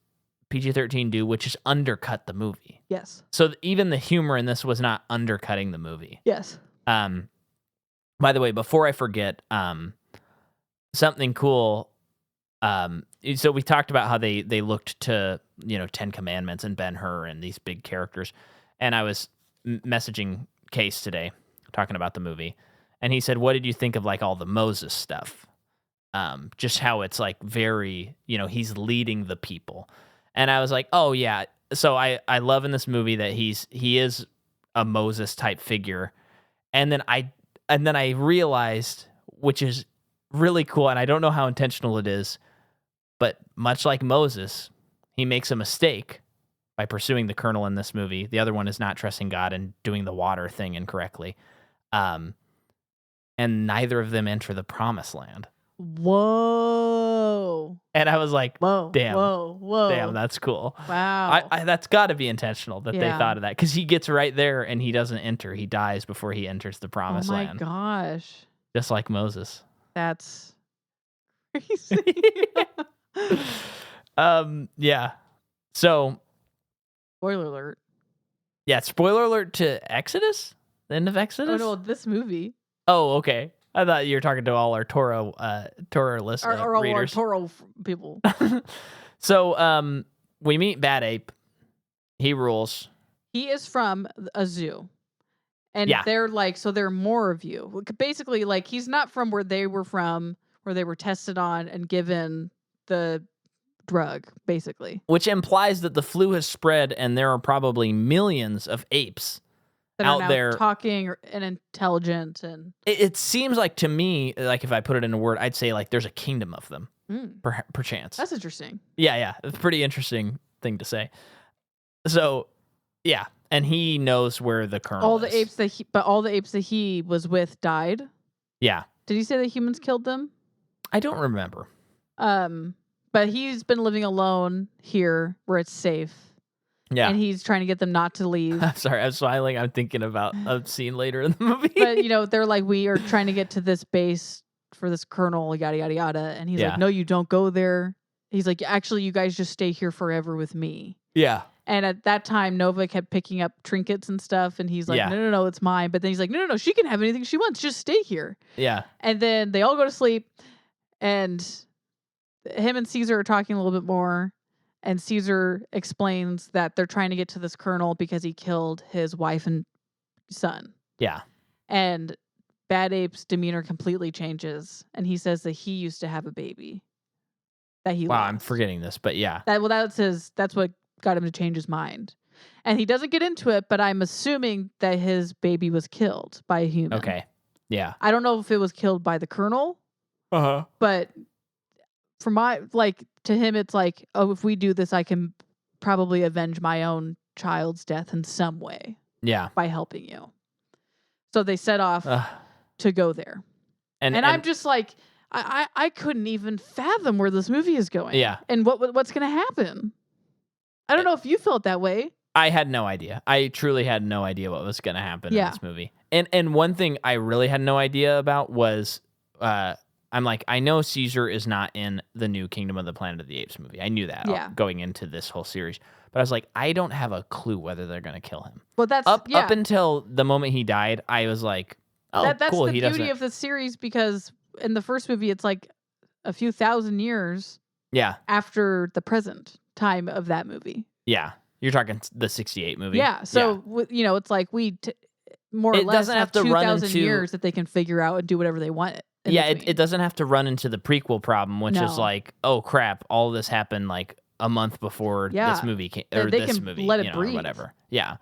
PG-13, do, which is undercut the movie. Yes. So even the humor in this was not undercutting the movie. Yes. By the way, before I forget, something cool. So we talked about how they looked to, Ten Commandments and Ben-Hur and these big characters. And I was messaging Case today talking about the movie. And he said, what did you think of like all the Moses stuff? Just how it's like very, he's leading the people. And I was like, oh yeah. So I love in this movie that he is a Moses type figure. And then I realized, which is really cool, and I don't know how intentional it is, but much like Moses, he makes a mistake by pursuing the colonel in this movie. The other one is not trusting God and doing the water thing incorrectly. And neither of them enter the promised land. Whoa. And I was like, whoa, damn. Whoa. Damn, that's cool. Wow. That's got to be intentional that they thought of that. Because he gets right there and he doesn't enter. He dies before he enters the promised land. Oh my gosh. Just like Moses. That's crazy. Yeah. So. Spoiler alert. Yeah, spoiler alert to Exodus? The end of Exodus? Oh no, this movie. Oh, okay. I thought you were talking to all our Torah listeners, or all readers. our Torah people. So, we meet Bad Ape. He rules. He is from a zoo. And they're like, so there are more of you. Basically, like, he's not from where they were from, where they were tested on and given the drug, basically. Which implies that the flu has spread and there are probably millions of apes that out are now there talking and intelligent. And it seems like, to me, like if I put it in a word, I'd say like there's a kingdom of them, perchance. That's interesting. Yeah. It's a pretty interesting thing to say. So, yeah. And he knows where the colonel all is. All the apes that he was with died. Yeah. Did he say that humans killed them? I don't remember. But he's been living alone here where it's safe. Yeah. And he's trying to get them not to leave. I'm sorry, I'm smiling. I'm thinking about a scene later in the movie. But, they're like, we are trying to get to this base for this colonel, yada, yada, yada. And he's like, no, you don't go there. He's like, actually, you guys just stay here forever with me. Yeah. And at that time, Nova kept picking up trinkets and stuff. And he's like, no, it's mine. But then he's like, no, she can have anything she wants. Just stay here. Yeah. And then they all go to sleep. And him and Caesar are talking a little bit more. And Caesar explains that they're trying to get to this colonel because he killed his wife and son. Yeah. And Bad Ape's demeanor completely changes. And he says that he used to have a baby that he lost. I'm forgetting this, but yeah. That's what got him to change his mind. And he doesn't get into it, but I'm assuming that his baby was killed by a human. Okay. Yeah. I don't know if it was killed by the colonel. Uh-huh. But to him, it's like, oh, if we do this, I can probably avenge my own child's death in some way. Yeah. By helping you. So they set off to go there. And I'm just like, I couldn't even fathom where this movie is going. Yeah. And what's going to happen. I don't know if you felt that way. I had no idea. I truly had no idea what was going to happen in this movie. And one thing I really had no idea about was, I'm like, I know Caesar is not in the new Kingdom of the Planet of the Apes movie. I knew that going into this whole series. But I was like, I don't have a clue whether they're going to kill him. Well, that's up until the moment he died, I was like, oh, that's cool. That's the beauty of the series, because in the first movie, it's like a few thousand years after the present time of that movie. Yeah. You're talking the 68 movie. Yeah. So, it's like more or less have 2,000 years that they can figure out and do whatever they want. Yeah, it doesn't have to run into the prequel problem, which is like, oh crap, all this happened like a month before this movie came, or they this can movie, let it breathe. or whatever. Yeah.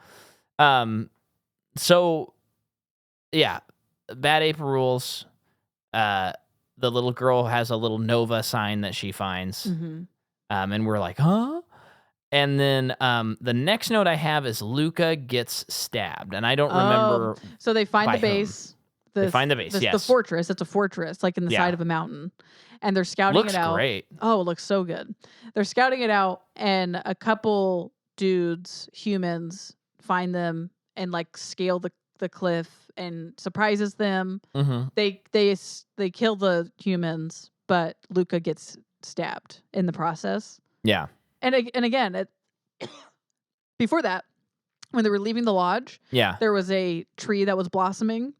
So, yeah, Bad Ape rules. The little girl has a little Nova sign that she finds. Mm-hmm. And we're like, huh? And then the next note I have is Luca gets stabbed. And I don't remember. So they find the by base. They find the base, yes. The fortress. It's a fortress, like in the side of a mountain. And they're scouting it out. Looks great. Oh, it looks so good. They're scouting it out, and a couple dudes, humans, find them and like scale the cliff and surprises them. Mm-hmm. They kill the humans, but Luca gets stabbed in the process. Yeah. And again, before that, when they were leaving the lodge, there was a tree that was blossoming,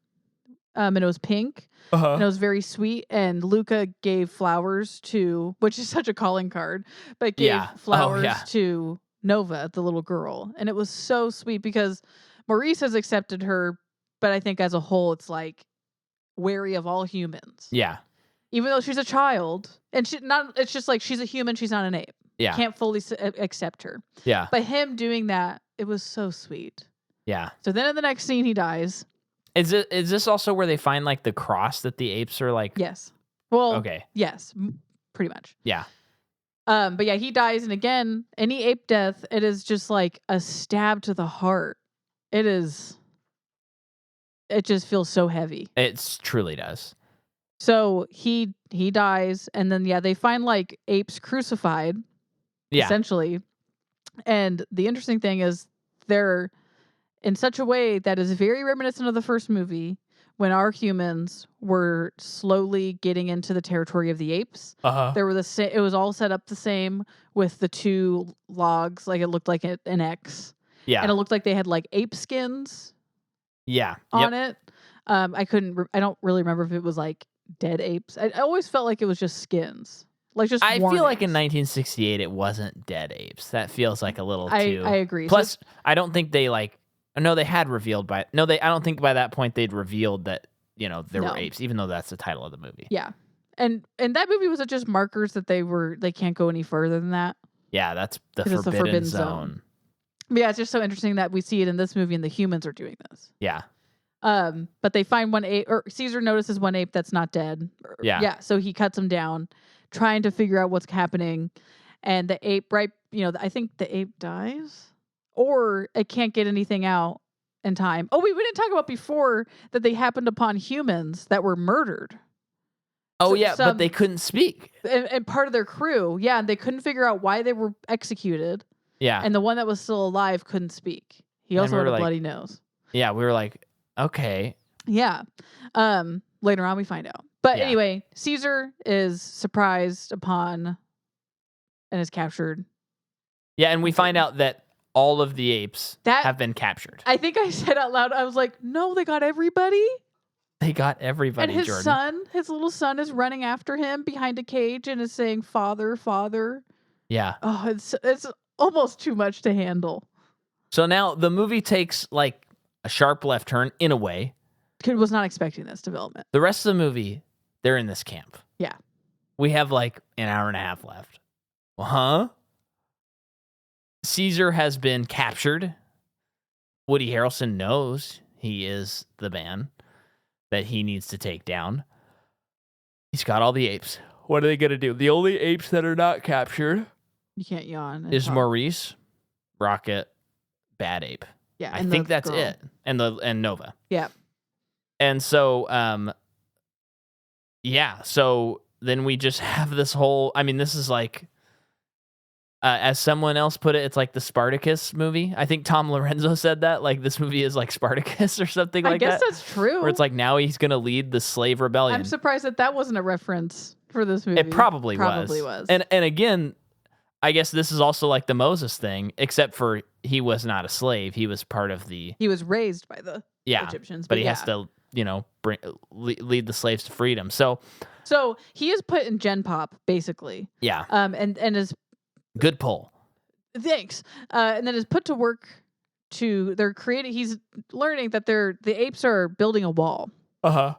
and it was pink, and it was very sweet. And Luca gave flowers to, which is such a calling card, but gave flowers to Nova, the little girl, and it was so sweet because Maurice has accepted her, but I think as a whole, it's like wary of all humans. Yeah. Even though she's a child, and it's just like she's a human, she's not an ape. Yeah. Can't fully accept her. Yeah. But him doing that, it was so sweet. Yeah. So then in the next scene, he dies. Is this also where they find like the cross that the apes are like? Yes. Well, okay. Yes, pretty much. Yeah. But yeah, he dies. And again, any ape death, it is just like a stab to the heart. It just feels so heavy. It truly does. So he dies. And then, they find like apes crucified. Yeah. Essentially. And the interesting thing is they're in such a way that is very reminiscent of the first movie when our humans were slowly getting into the territory of the apes. There were it was all set up the same with the two logs, like it looked like an X. Yeah. And it looked like they had like ape skins. Yeah. On it. I don't really remember if it was like dead apes. I always felt like it was just skins. Like just I feel like in warnings. 1968 it wasn't dead apes. That feels like a little too. I agree. Plus, I don't think they they had revealed I don't think by that point they'd revealed that, there were apes, even though that's the title of the movie. Yeah. And that movie was just markers that they can't go any further than that. Yeah, that's the forbidden zone. But yeah, it's just so interesting that we see it in this movie and the humans are doing this. Yeah. But they find one ape, or Caesar notices one ape that's not dead. Yeah. Yeah. So he cuts him down, trying to figure out what's happening. And the ape, I think the ape dies, or it can't get anything out in time. Oh, we didn't talk about before that they happened upon humans that were murdered. Oh, but they couldn't speak. And part of their crew, and they couldn't figure out why they were executed. Yeah. And the one that was still alive couldn't speak. He also had a bloody nose. Yeah, we were like, okay. Yeah. Later on we find out. But anyway, Caesar is surprised upon and is captured. Yeah, and we find out that all of the apes have been captured. I think I said out loud, I was like, no, they got everybody. They got everybody, and Jordan. His little son is running after him behind a cage and is saying, "Father, father." Yeah. Oh, it's almost too much to handle. So now the movie takes like a sharp left turn in a way. Kid was not expecting this development. The rest of the movie, they're in this camp. Yeah. We have like an hour and a half left. Well, huh? Caesar has been captured. Woody Harrelson knows he is the man that he needs to take down. He's got all the apes. What are they going to do? The only apes that are not captured You can't yawn. is Maurice, Rocket, Bad Ape. Yeah, I think that's it. And Nova. Yeah. And so so then we just have this whole, this is like as someone else put it, it's like the Spartacus movie. I think Tom Lorenzo said that, like this movie is like Spartacus or something like that. I guess that's true. Where it's like now he's going to lead the slave rebellion. I'm surprised that wasn't a reference for this movie. It probably was. And again, I guess this is also like the Moses thing, except for he was not a slave. He was part of the... He was raised by the Egyptians. But he has to, lead the slaves to freedom. So he is put in Gen Pop, basically. Yeah. And is... Good pull. Thanks. And then is put to work they're creating... He's learning that the apes are building a wall. Uh-huh.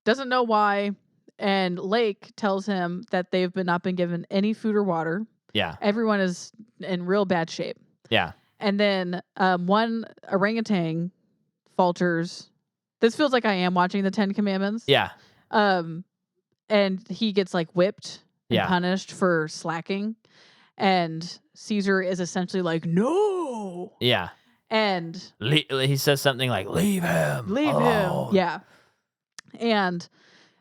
Doesn't know why. And Lake tells him that they've not been given any food or water. Yeah. Everyone is in real bad shape. Yeah. And then one orangutan falters. This feels like I am watching the 10 Commandments. Yeah. And he gets like whipped and Yeah. punished for slacking. And Caesar is essentially like, no. Yeah. And he says something like, leave him. Leave him. Yeah. And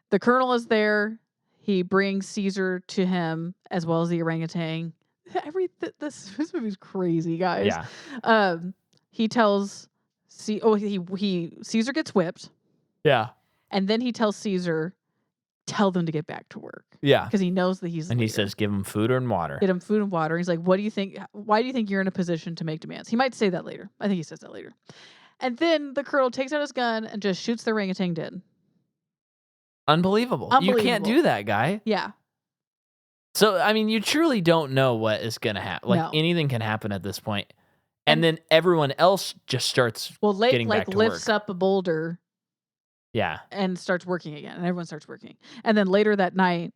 the colonel is there. He brings Caesar to him as well as the orangutan. This movie's crazy, guys. Yeah. He tells Caesar gets whipped. Yeah. And then he tells Caesar, tell them to get back to work. Yeah. Because he knows that he's And leader. he says, give him food and water. Get him food and water. He's like, what do you think? Why do you think you're in a position to make demands? He might say that later. I think he says that later. And then the colonel takes out his gun and just shoots the orangutan dead. Unbelievable. You can't do that, guy. Yeah. So, I mean, you truly don't know what is going to happen. Like, anything can happen at this point. And then everyone else just starts getting back to lifts work. up a boulder. Yeah. And starts working again. And everyone starts working. And then later that night,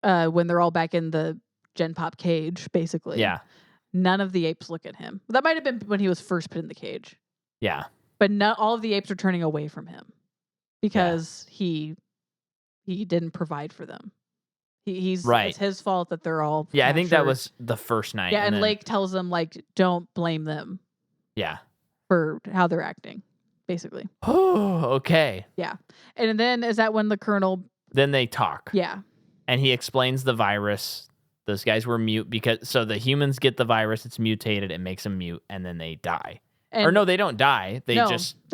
when they're all back in the Gen Pop cage, basically. Yeah. None of the apes look at him. That might have been when he was first put in the cage. Yeah. But all of the apes are turning away from him. Because he didn't provide for them. He's right. It's his fault that they're all captured. I think that was the first night. Yeah, and Lake tells them, like, don't blame them. Yeah. For how they're acting, basically. Oh, okay. Yeah. And then is that when the colonel... Then they talk. Yeah. And he explains the virus. Those guys were mute so the humans get the virus, it's mutated, it makes them mute, and then they die. Or no, they don't die. They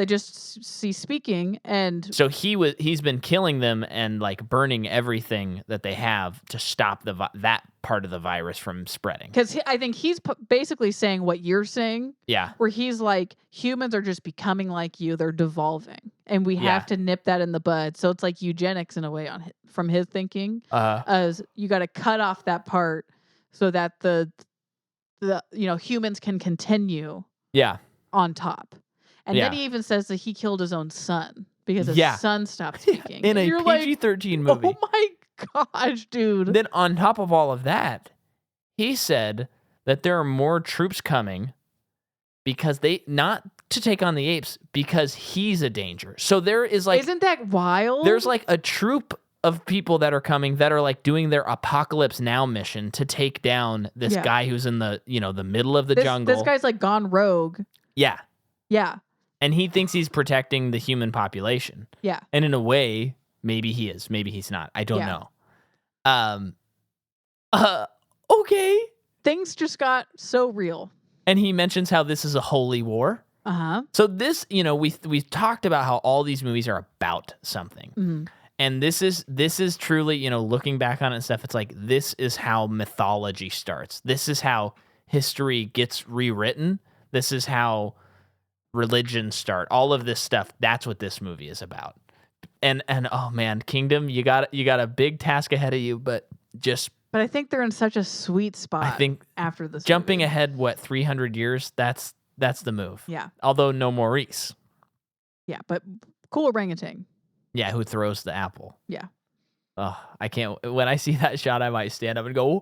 just cease speaking, and so he's been killing them and like burning everything that they have to stop that part of the virus from spreading. Because I think he's basically saying what you're saying. Yeah, where he's like, humans are just becoming like you; they're devolving, and we have to nip that in the bud. So it's like eugenics in a way from his thinking. As you got to cut off that part so that the humans can continue. Yeah. On top. And then he even says that he killed his own son because his son stopped speaking. In a PG-13 movie. Oh my gosh, dude. Then on top of all of that, he said that there are more troops coming because not to take on the apes, because he's a danger. So there is like... Isn't that wild? There's like a troop of people that are coming that are like doing their Apocalypse Now mission to take down this guy who's in the, the middle of the jungle. This guy's like gone rogue. Yeah. Yeah. And he thinks he's protecting the human population. Yeah. And in a way, maybe he is. Maybe he's not. I don't know. Okay. Things just got so real. And he mentions how this is a holy war. Uh-huh. So this, we've talked about how all these movies are about something. Mm-hmm. And this is truly, looking back on it and stuff, it's like, this is how mythology starts. This is how history gets rewritten. This is how religions start. All of this stuff, that's what this movie is about. And oh man, Kingdom, you got a big task ahead of you, but I think they're in such a sweet spot. I think after this jumping movie. ahead 300 years, that's the move. Yeah. Although no Maurice. Yeah, but cool orangutan. Yeah, who throws the apple. Yeah. Oh, I can't. When I see that shot, I might stand up and go,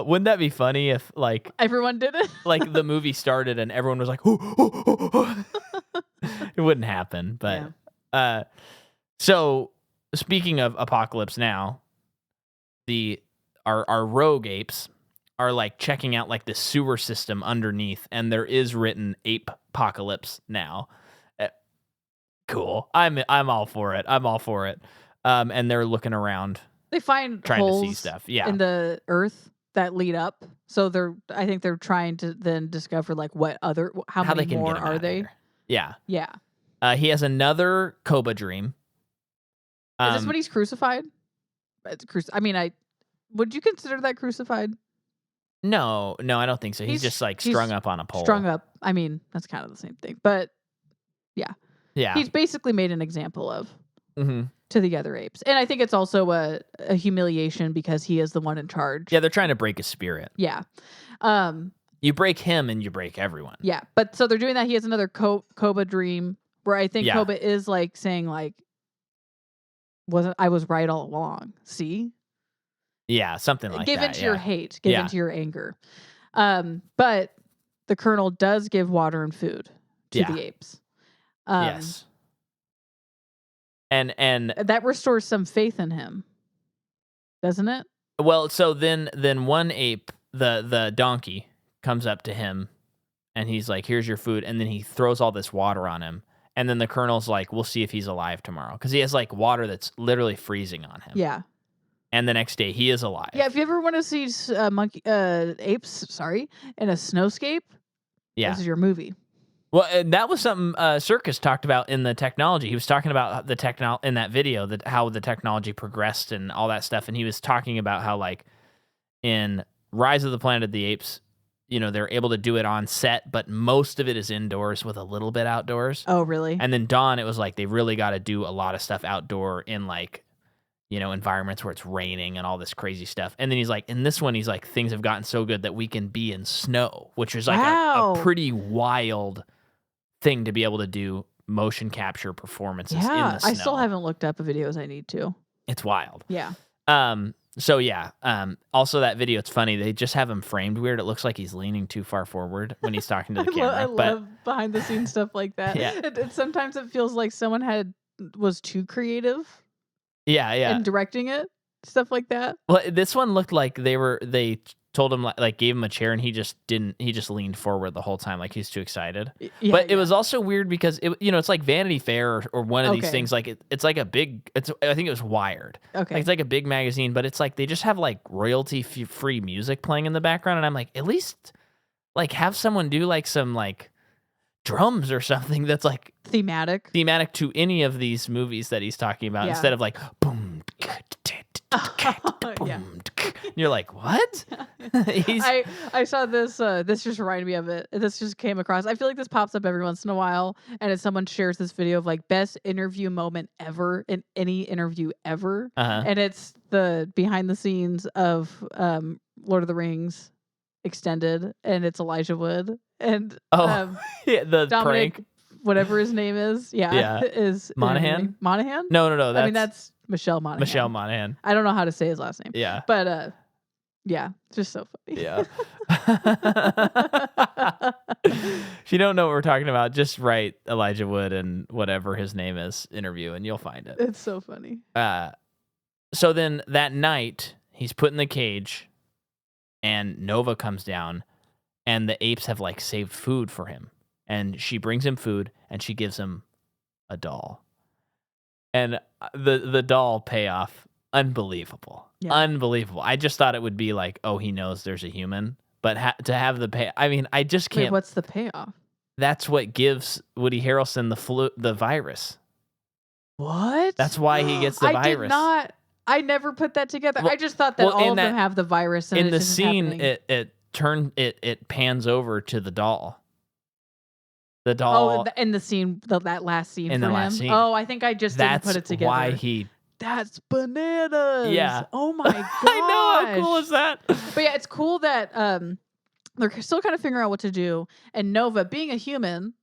wouldn't that be funny if like everyone did it? Like the movie started and everyone was like, it wouldn't happen. But so speaking of Apocalypse Now, our rogue apes are like checking out like the sewer system underneath, and there is written Ape Apocalypse Now. Cool. I'm all for it. And they're looking around. They find trying holes to see stuff. Yeah. In the earth that lead up. So I think they're trying to then discover like how many more are they? Yeah. Yeah. He has another Koba dream. Is this when he's crucified? Would you consider that crucified? No, I don't think so. He's just like strung up on a pole. Strung up. I mean, that's kind of the same thing. But yeah. Yeah. He's basically made an example of to the other apes. And I think it's also a humiliation because he is the one in charge. Yeah, they're trying to break his spirit. Yeah. You break him and you break everyone. Yeah. But so they're doing that. He has another Koba dream where I think Koba is like saying like, I was right all along. See? Yeah, something like give that. into your hate, give into your anger. But the colonel does give water and food to the apes. Yes. And that restores some faith in him, doesn't it? Well, so then one ape, the donkey, comes up to him, and he's like, "Here's your food," and then he throws all this water on him, and then the colonel's like, "We'll see if he's alive tomorrow," because he has like water that's literally freezing on him. Yeah. And the next day, he is alive. Yeah, if you ever want to see apes, in a snowscape, this is your movie. Well, and that was something Circus talked about in the technology. He was talking about the in that video, that how the technology progressed and all that stuff, and he was talking about how, like, in Rise of the Planet of the Apes, they're able to do it on set, but most of it is indoors with a little bit outdoors. Oh, really? And then Dawn, it was like they really got to do a lot of stuff outdoor in, like, environments where it's raining and all this crazy stuff. And then he's like, in this one, he's like, things have gotten so good that we can be in snow, which is like a pretty wild thing to be able to do motion capture performances in the snow. I still haven't looked up videos. I need to. It's wild. Yeah. So yeah. Also that video, it's funny. They just have him framed weird. It looks like he's leaning too far forward when he's talking to the camera. I love behind the scenes stuff like that. Yeah. Sometimes it feels like someone was too creative. Yeah. In directing it, stuff like that. Well, this one looked like they told him, like gave him a chair, and he just leaned forward the whole time, like he's too excited. Yeah, but it was also weird because it's like Vanity Fair or one of these things. Like it's like I think it was Wired. Okay. Like, it's like a big magazine, but it's like they just have like royalty free music playing in the background, and I'm like, at least like have someone do like some like drums or something that's like thematic to any of these movies that he's talking about, instead of like boom. Yeah. You're like, what? I saw this. This just reminded me of it. This just came across. I feel like this pops up every once in a while, and it's someone shares this video of like best interview moment ever in any interview ever, and it's the behind the scenes of Lord of the Rings extended, and it's Elijah Wood and the Dominic, prank, whatever his name is. Yeah. Is Monaghan. Monaghan? No. That's Michelle Monaghan. Michelle Monaghan. I don't know how to say his last name. Yeah. But yeah, it's just so funny. Yeah. If you don't know what we're talking about, just write Elijah Wood and whatever his name is interview, and you'll find it. It's so funny. So then that night, he's put in the cage, and Nova comes down, and the apes have like saved food for him, and she brings him food, and she gives him a doll. And the doll payoff, unbelievable. Yeah. Unbelievable. I just thought it would be like, oh, he knows there's a human. But to have the pay, I mean, I just can't. Wait, what's the payoff? That's what gives Woody Harrelson the virus. What? That's why he gets the virus. I never put that together. Well, I just thought that all of them have the virus. And in the scene, it pans over to the doll. The doll. Oh, in the scene, that last scene. In for the him? last scene. Oh, I think I just didn't put it together. That's bananas. Yeah. Oh my gosh. I know. How cool is that? But yeah, it's cool that they're still kind of figuring out what to do. And Nova, being a human,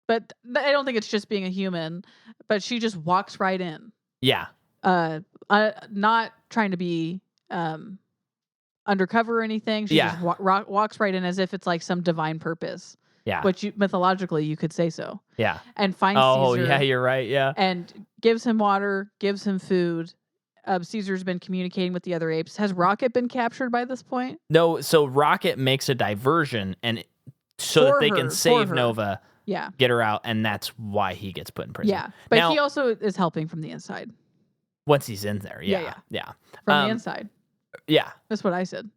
but I don't think it's just being a human, but she just walks right in. Yeah. Not trying to be undercover or anything. She just walks right in as if it's like some divine purpose. Yeah. Which mythologically you could say so. Yeah. And finds Caesar. Oh, yeah, you're right. Yeah. And gives him water, gives him food. Caesar's been communicating with the other apes. Has Rocket been captured by this point? No. So Rocket makes a diversion so that they can save Nova. Yeah. Get her out, and that's why he gets put in prison. Yeah. But now, he also is helping from the inside. Once he's in there. Yeah. From the inside. Yeah. That's what I said.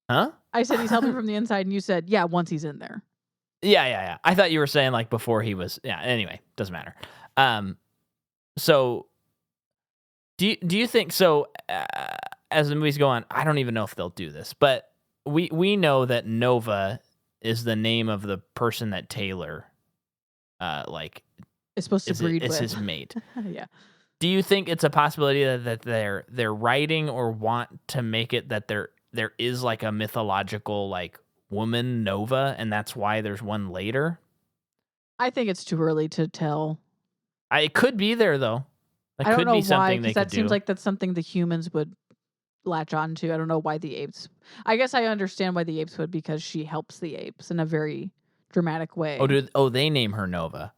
Huh? I said he's helping from the inside, and you said, yeah, once he's in there. Yeah. I thought you were saying like before he was. Yeah. Anyway, doesn't matter. So do you think so? As the movies go on, I don't even know if they'll do this, but we know that Nova is the name of the person that Taylor, is supposed to breed with. Is his mate. Yeah. Do you think it's a possibility that they're writing or want to make it that there is like a mythological like woman Nova, and that's why there's one later? I think it's too early to tell. It could be there though. That I don't could know be something why, they could that do. seems like that's something the humans would latch on to. I don't know why the apes. I guess I understand why the apes would, because she helps the apes in a very dramatic way. They name her Nova.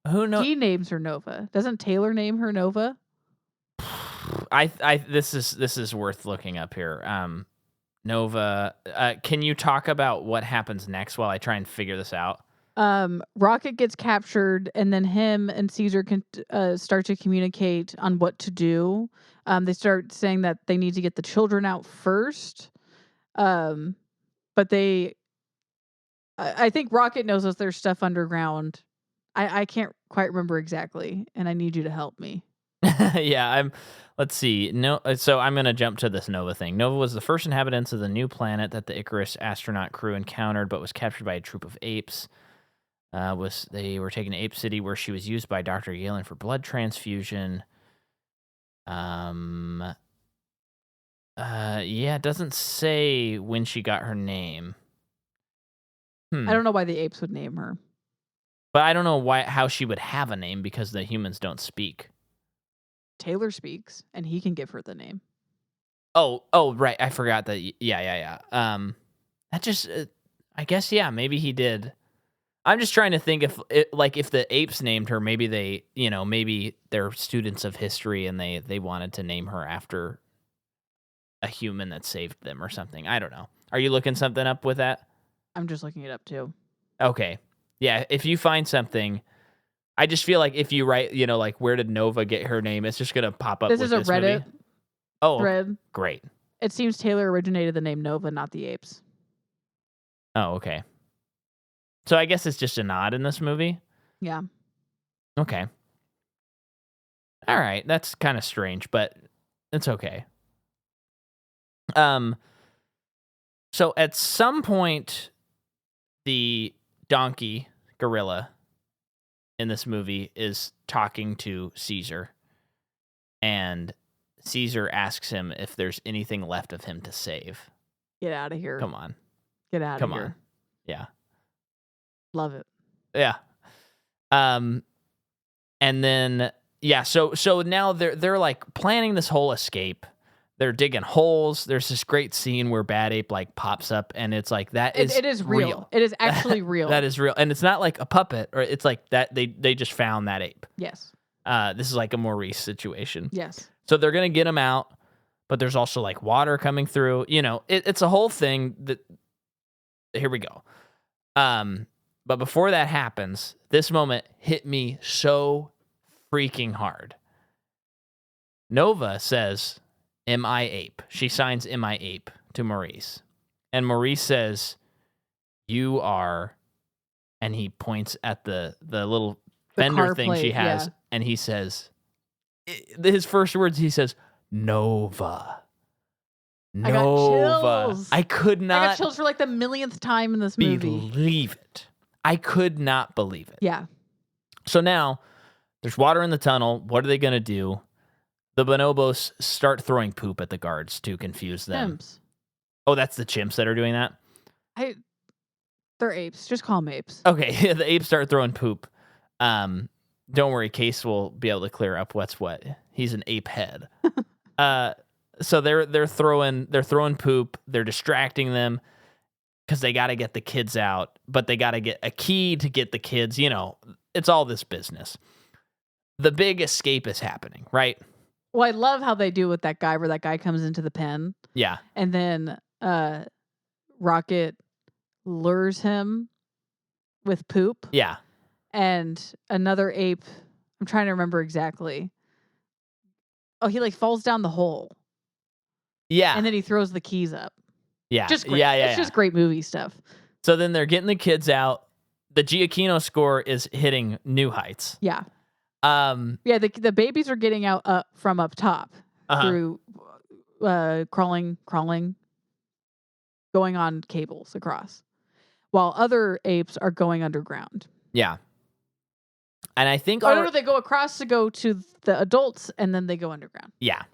Who knows? He names her Nova. Doesn't Taylor name her Nova? This is worth looking up here. Nova. Can you talk about what happens next while I try and figure this out? Rocket gets captured, and then him and Caesar can start to communicate on what to do. They start saying that they need to get the children out first. But I think Rocket knows that there's stuff underground. I can't quite remember exactly, and I need you to help me. Yeah, let's see. So I'm going to jump to this Nova thing. Nova was the first inhabitants of the new planet that the Icarus astronaut crew encountered, but was captured by a troop of apes. They were taken to Ape City, where she was used by Dr. Yalen for blood transfusion. Yeah, it doesn't say when she got her name. I don't know why the apes would name her. But I don't know how she would have a name, because the humans don't speak. Taylor speaks, and he can give her the name. Oh, right. I forgot that. Yeah. That just, I guess, yeah, maybe he did. I'm just trying to think if the apes named her, maybe maybe they're students of history and they wanted to name her after a human that saved them or something. I don't know. Are you looking something up with that? I'm just looking it up too. Okay. Yeah, if you find something, I just feel like if you write, like, where did Nova get her name, it's just going to pop up. This is a Reddit thread. Great. It seems Taylor originated the name Nova, not the apes. Oh, okay. So I guess it's just a nod in this movie? Yeah. Okay. All right. That's kind of strange, but it's okay. So at some point, the donkey gorilla in this movie is talking to Caesar, and Caesar asks him if there's anything left of him to save. Get out of here. Come on. Get out of here. Come on. Yeah. Love it. Yeah. And then so now they're like planning this whole escape. They're digging holes. There's this great scene where Bad Ape like pops up, and it's like it is real. It is actually real. That is real. And it's not like a puppet, or it's like that they just found that ape. Yes. This is like a Maurice situation. Yes. So they're going to get him out, but there's also like water coming through. It's a whole thing here we go. But before that happens, this moment hit me so freaking hard. Nova says, "Am I ape?" She signs "Am I ape" to Maurice. And Maurice says, "You are," and he points at the little fender thing she has, and he says, his first words, he says, "Nova." Nova. I got chills. I could not. I got chills for like the millionth time in this movie. Believe it. I could not believe it. Yeah. So now there's water in the tunnel. What are they going to do? The bonobos start throwing poop at the guards to confuse them. Chimps. Oh, that's the chimps that are doing that? They're apes. Just call them apes. Okay, the apes start throwing poop. Don't worry, Case will be able to clear up what's what. He's an ape head. So they're throwing poop. They're distracting them because they got to get the kids out, but they got to get a key to get the kids. It's all this business. The big escape is happening, right? Well, I love how they do with that guy, where that guy comes into the pen. Yeah. And then Rocket lures him with poop. Yeah. And another ape, I'm trying to remember exactly. Oh, he like falls down the hole. Yeah. And then he throws the keys up. Yeah. Just great. Yeah. It's just great movie stuff. So then they're getting the kids out. The Giacchino score is hitting new heights. Yeah. Yeah, the babies are getting out from up top through crawling, going on cables across, while other apes are going underground. Yeah. And I think... no, they go across to go to the adults, and then they go underground. Yeah.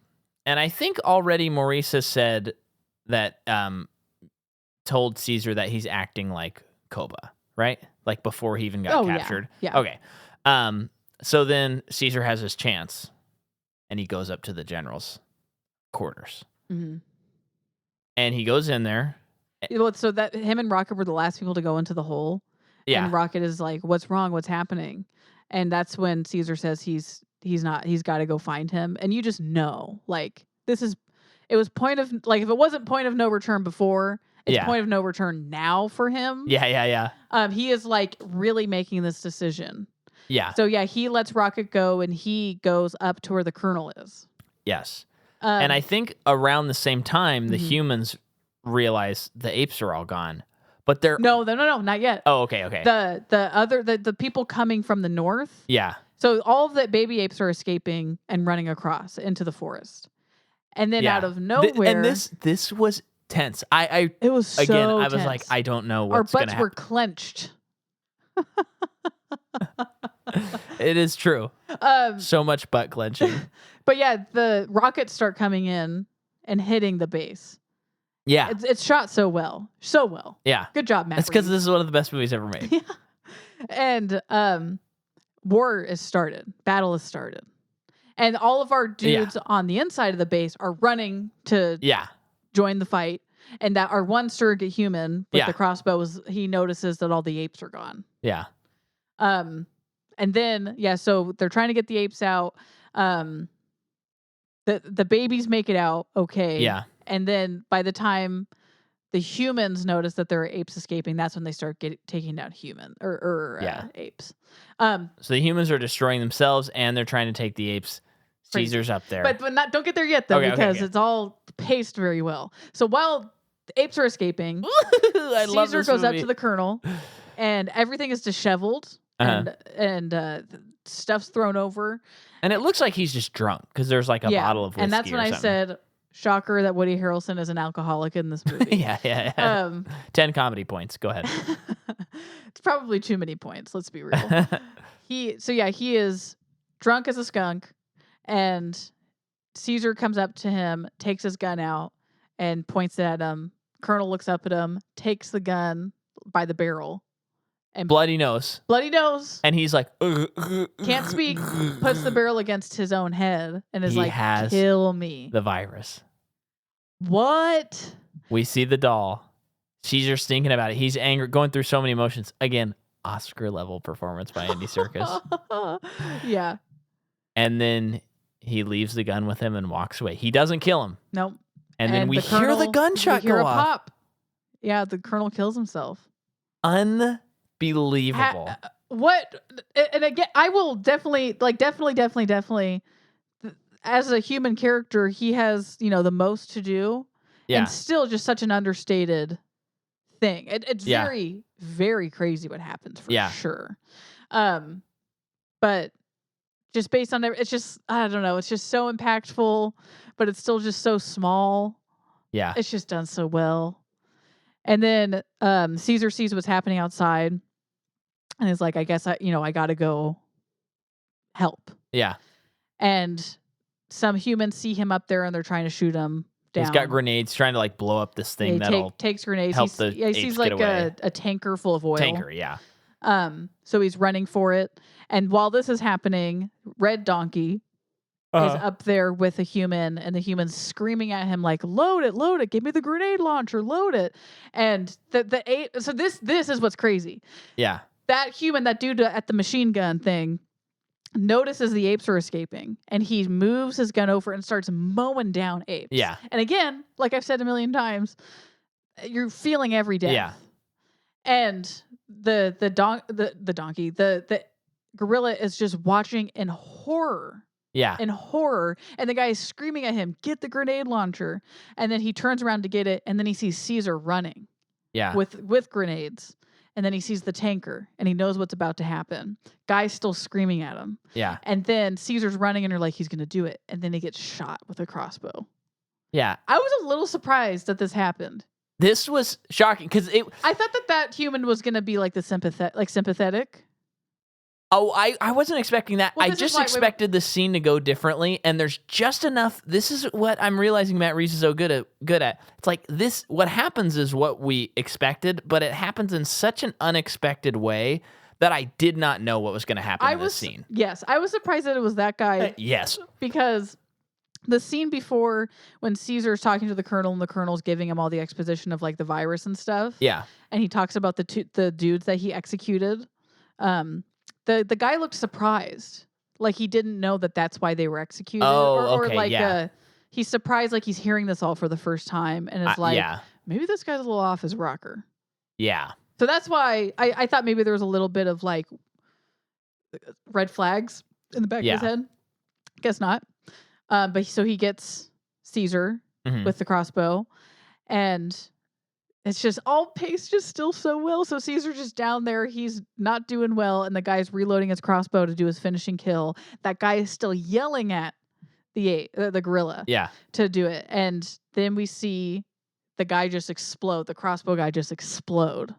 And I think already Maurice has said that, told Caesar that he's acting like Koba, right? Like before he even got captured. Yeah. Okay. So then Caesar has his chance, and he goes up to the generals. quarters. Mm-hmm. And he goes in there. So that him and Rocket were the last people to go into the hole. Yeah. And Rocket is like, "What's wrong? What's happening?" And that's when Caesar says he's got to go find him. And you just know, like, it was point of, like, if it wasn't point of no return before, it's point of no return now for him. Yeah. He is like really making this decision. Yeah. So yeah, he lets Rocket go and he goes up to where the Colonel is. Yes. And I think around the same time, the humans realize the apes are all gone. But they're no, not yet. Oh, okay. The people coming from the north. Yeah. So all of the baby apes are escaping and running across into the forest. And then out of nowhere, and this was tense. It was so again. I was tense. like, I don't know what's going to happen. Our butts were clenched. It is true. So much butt clenching. But yeah, the rockets start coming in and hitting the base. Yeah, it's shot so well. Yeah, good job, Matt. It's because this is one of the best movies ever made. Yeah. And war is started. Battle is started. And all of our dudes on the inside of the base are running to join the fight. And that our one surrogate human with the crossbow, he notices that all the apes are gone. Yeah. And then, so they're trying to get the apes out. The babies make it out okay. Yeah. And then by the time the humans notice that there are apes escaping, that's when they start taking down apes. So the humans are destroying themselves, and they're trying to take the apes. Crazy. Caesar's up there, but don't get there yet though, because it's all paced very well. So while the apes are escaping, Caesar goes up to the Colonel, and everything is disheveled, and stuff's thrown over, and it looks like he's just drunk because there's like a bottle of whiskey. And that's when I said, shocker that Woody Harrelson is an alcoholic in this movie. Yeah. 10 comedy points. Go ahead. It's probably too many points. Let's be real. He is drunk as a skunk, and Caesar comes up to him, takes his gun out, and points it at him. Colonel looks up at him, takes the gun by the barrel, and bloody nose. And he's like, can't speak, puts the barrel against his own head, and is kill me. The virus. What? We see the doll. Caesar's thinking about it. He's angry, going through so many emotions. Again, Oscar level performance by Andy Serkis. Yeah. And then he leaves the gun with him and walks away. He doesn't kill him. Nope. And then we hear the gunshot go off. Pop. Yeah, the Colonel kills himself. Unbelievable. What? And again, I will definitely, as a human character, he has, the most to do. Yeah. And still just such an understated thing. It's very, very crazy what happens for sure. But just based on it's just, I don't know, it's just so impactful, but it's still just so small. Yeah. It's just done so well. And then Caesar sees what's happening outside and is like, I guess I got to go help. Yeah. And some humans see him up there and they're trying to shoot him down. He's got grenades trying to like blow up this thing takes grenades. Help the apes sees get like away. a tanker full of oil. Yeah. So he's running for it. And while this is happening, Red Donkey is up there with a human, and the human's screaming at him like, load it, give me the grenade launcher, load it. And the ape, so this is what's crazy. Yeah. That human, that dude at the machine gun thing, notices the apes are escaping, and he moves his gun over and starts mowing down apes. Yeah. And again, like I've said a million times, you're feeling every death. Yeah. And the donkey, the gorilla is just watching in horror. Yeah. In horror. And the guy is screaming at him, get the grenade launcher. And then he turns around to get it, and then he sees Caesar running. Yeah. With grenades. And then he sees the tanker, and he knows what's about to happen. Guy's still screaming at him. Yeah. And then Caesar's running, and you're like, he's going to do it. And then he gets shot with a crossbow. Yeah. I was a little surprised that this happened. This was shocking because I thought that human was going to be like sympathetic. Oh, I wasn't expecting that. Well, I just expected the scene to go differently, and there's just enough. This is what I'm realizing Matt Reeves is so good at. It's like this. What happens is what we expected, but it happens in such an unexpected way that I did not know what was going to happen in this scene. Yes, I was surprised that it was that guy. Yes, because the scene before when Caesar's talking to the colonel and the colonel's giving him all the exposition of like the virus and stuff. Yeah. And he talks about the dudes that he executed. The guy looked surprised. Like he didn't know that that's why they were executed. Oh, okay, or like yeah. He's surprised like he's hearing this all for the first time and is like, maybe this guy's a little off his rocker. Yeah. So that's why I thought maybe there was a little bit of like red flags in the back of his head. Guess not. But so he gets Caesar with the crossbow, and it's just all paced just still so well. So Caesar's just down there, he's not doing well, and the guy's reloading his crossbow to do his finishing kill. That guy is still yelling at the gorilla to do it, and then we see the guy just explode. The crossbow guy just explode,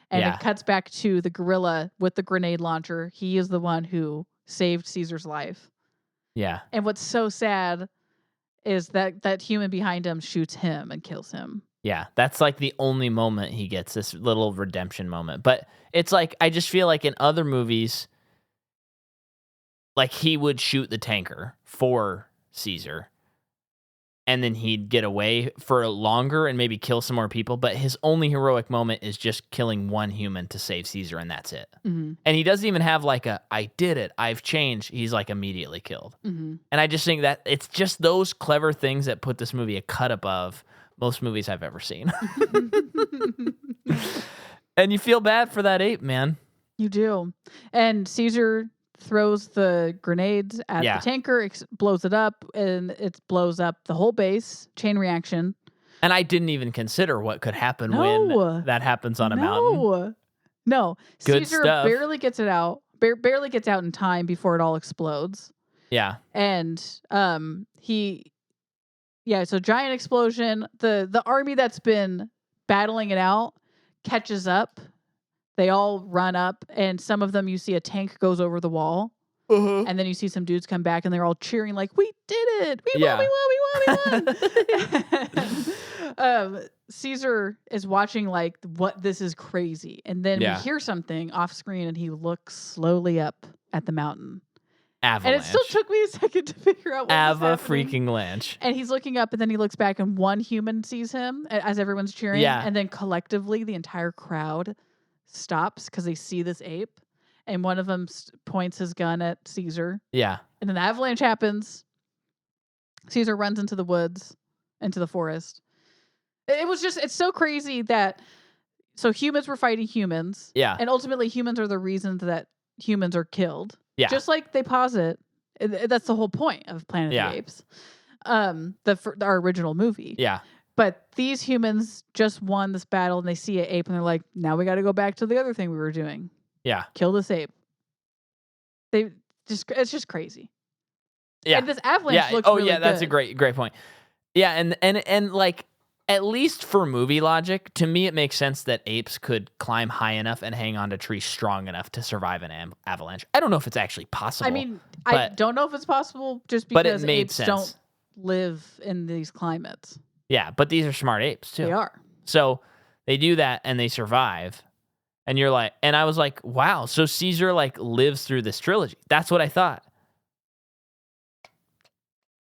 and it cuts back to the gorilla with the grenade launcher. He is the one who saved Caesar's life. Yeah. And what's so sad is that human behind him shoots him and kills him. Yeah, that's like the only moment he gets, this little redemption moment. But it's like, I just feel like in other movies, like he would shoot the tanker for Caesar, and then he'd get away for longer and maybe kill some more people. But his only heroic moment is just killing one human to save Caesar, and that's it. And he doesn't even have like I did it, I've changed. He's like immediately killed. And I just think that it's just those clever things that put this movie a cut above most movies I've ever seen. And you feel bad for that ape, man. You do. And Caesar throws the grenades at the tanker, blows it up, and it blows up the whole base. Chain reaction. And I didn't even consider what could happen when that happens on a mountain. No. Good Caesar stuff. barely gets it out. Barely gets out in time before it all explodes. Yeah. And so giant explosion. The army that's been battling it out catches up. They all run up, and some of them you see a tank goes over the wall. And then you see some dudes come back, and they're all cheering like, "We did it! We won! We won! Caesar is watching like, "What? This is crazy!" And then we hear something off screen, and he looks slowly up at the mountain. Avalanche. And it still took me a second to figure out what was happening. Freaking lanch. And he's looking up, and then he looks back, and one human sees him as everyone's cheering. Yeah. And then collectively, the entire crowd stops because they see this ape. And one of them points his gun at Caesar. Yeah. And then the avalanche happens. Caesar runs into the woods, into the forest. It's so crazy that, so humans were fighting humans. Yeah. And ultimately humans are the reason that humans are killed. Yeah. Just like they posit. That's the whole point of Planet of the Apes. Our original movie. Yeah. But these humans just won this battle, and they see an ape, and they're like, now we got to go back to the other thing we were doing. Yeah. Kill this ape. It's just crazy. Yeah. And this avalanche looks really good. That's a great point. Yeah, and like, at least for movie logic, to me it makes sense that apes could climb high enough and hang onto trees strong enough to survive an avalanche. I don't know if it's actually possible. I mean, I don't know if it's possible just because apes don't live in these climates. Yeah, but these are smart apes too. They are. So they do that and they survive. And you're like, and I was like, wow, so Caesar like lives through this trilogy. That's what I thought.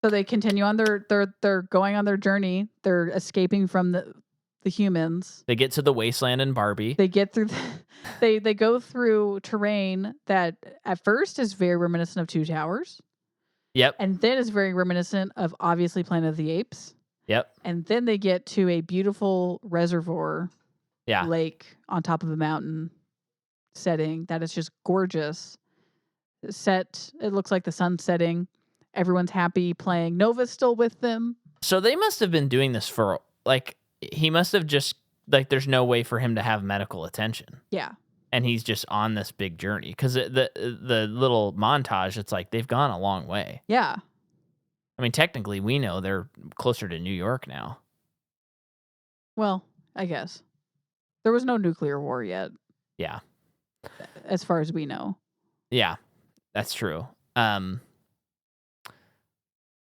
So they continue on they're going on their journey. They're escaping from the humans. They get to the wasteland in Barbie. They get through they go through terrain that at first is very reminiscent of Two Towers. Yep. And then is very reminiscent of obviously Planet of the Apes. Yep. And then they get to a beautiful reservoir lake on top of a mountain setting that is just gorgeous. It looks like the sun's setting. Everyone's happy playing. Nova's still with them. So they must have been doing this for, like, he must have just, like, there's no way for him to have medical attention. Yeah. And he's just on this big journey. Because the little montage, it's like they've gone a long way. Yeah. I mean, technically, we know they're closer to New York now. Well, I guess. There was no nuclear war yet. Yeah. As far as we know. Yeah, that's true.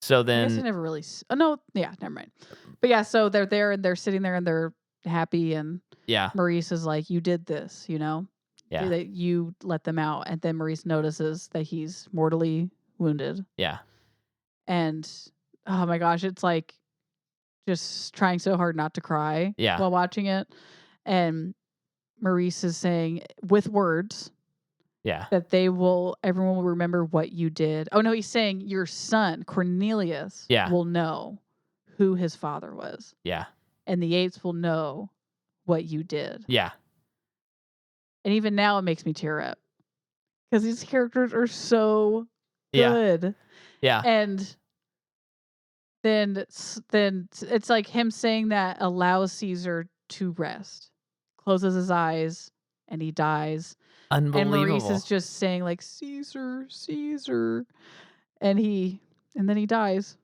So then... I guess I never really... Oh, no. Yeah, never mind. But yeah, so they're there, and they're sitting there, and they're happy, and Maurice is like, you did this, you know? Yeah. You let them out. And then Maurice notices that he's mortally wounded. Yeah. And oh my gosh, it's like just trying so hard not to cry while watching it. And Maurice is saying with words that everyone will remember what you did. Oh no, he's saying your son, Cornelius, will know who his father was. Yeah. And the apes will know what you did. Yeah. And even now it makes me tear up. Because these characters are so good. Yeah. And then it's like him saying that allows Caesar to rest. Closes his eyes and he dies. Unbelievable. And Maurice is just saying like, Caesar, Caesar. And then he dies.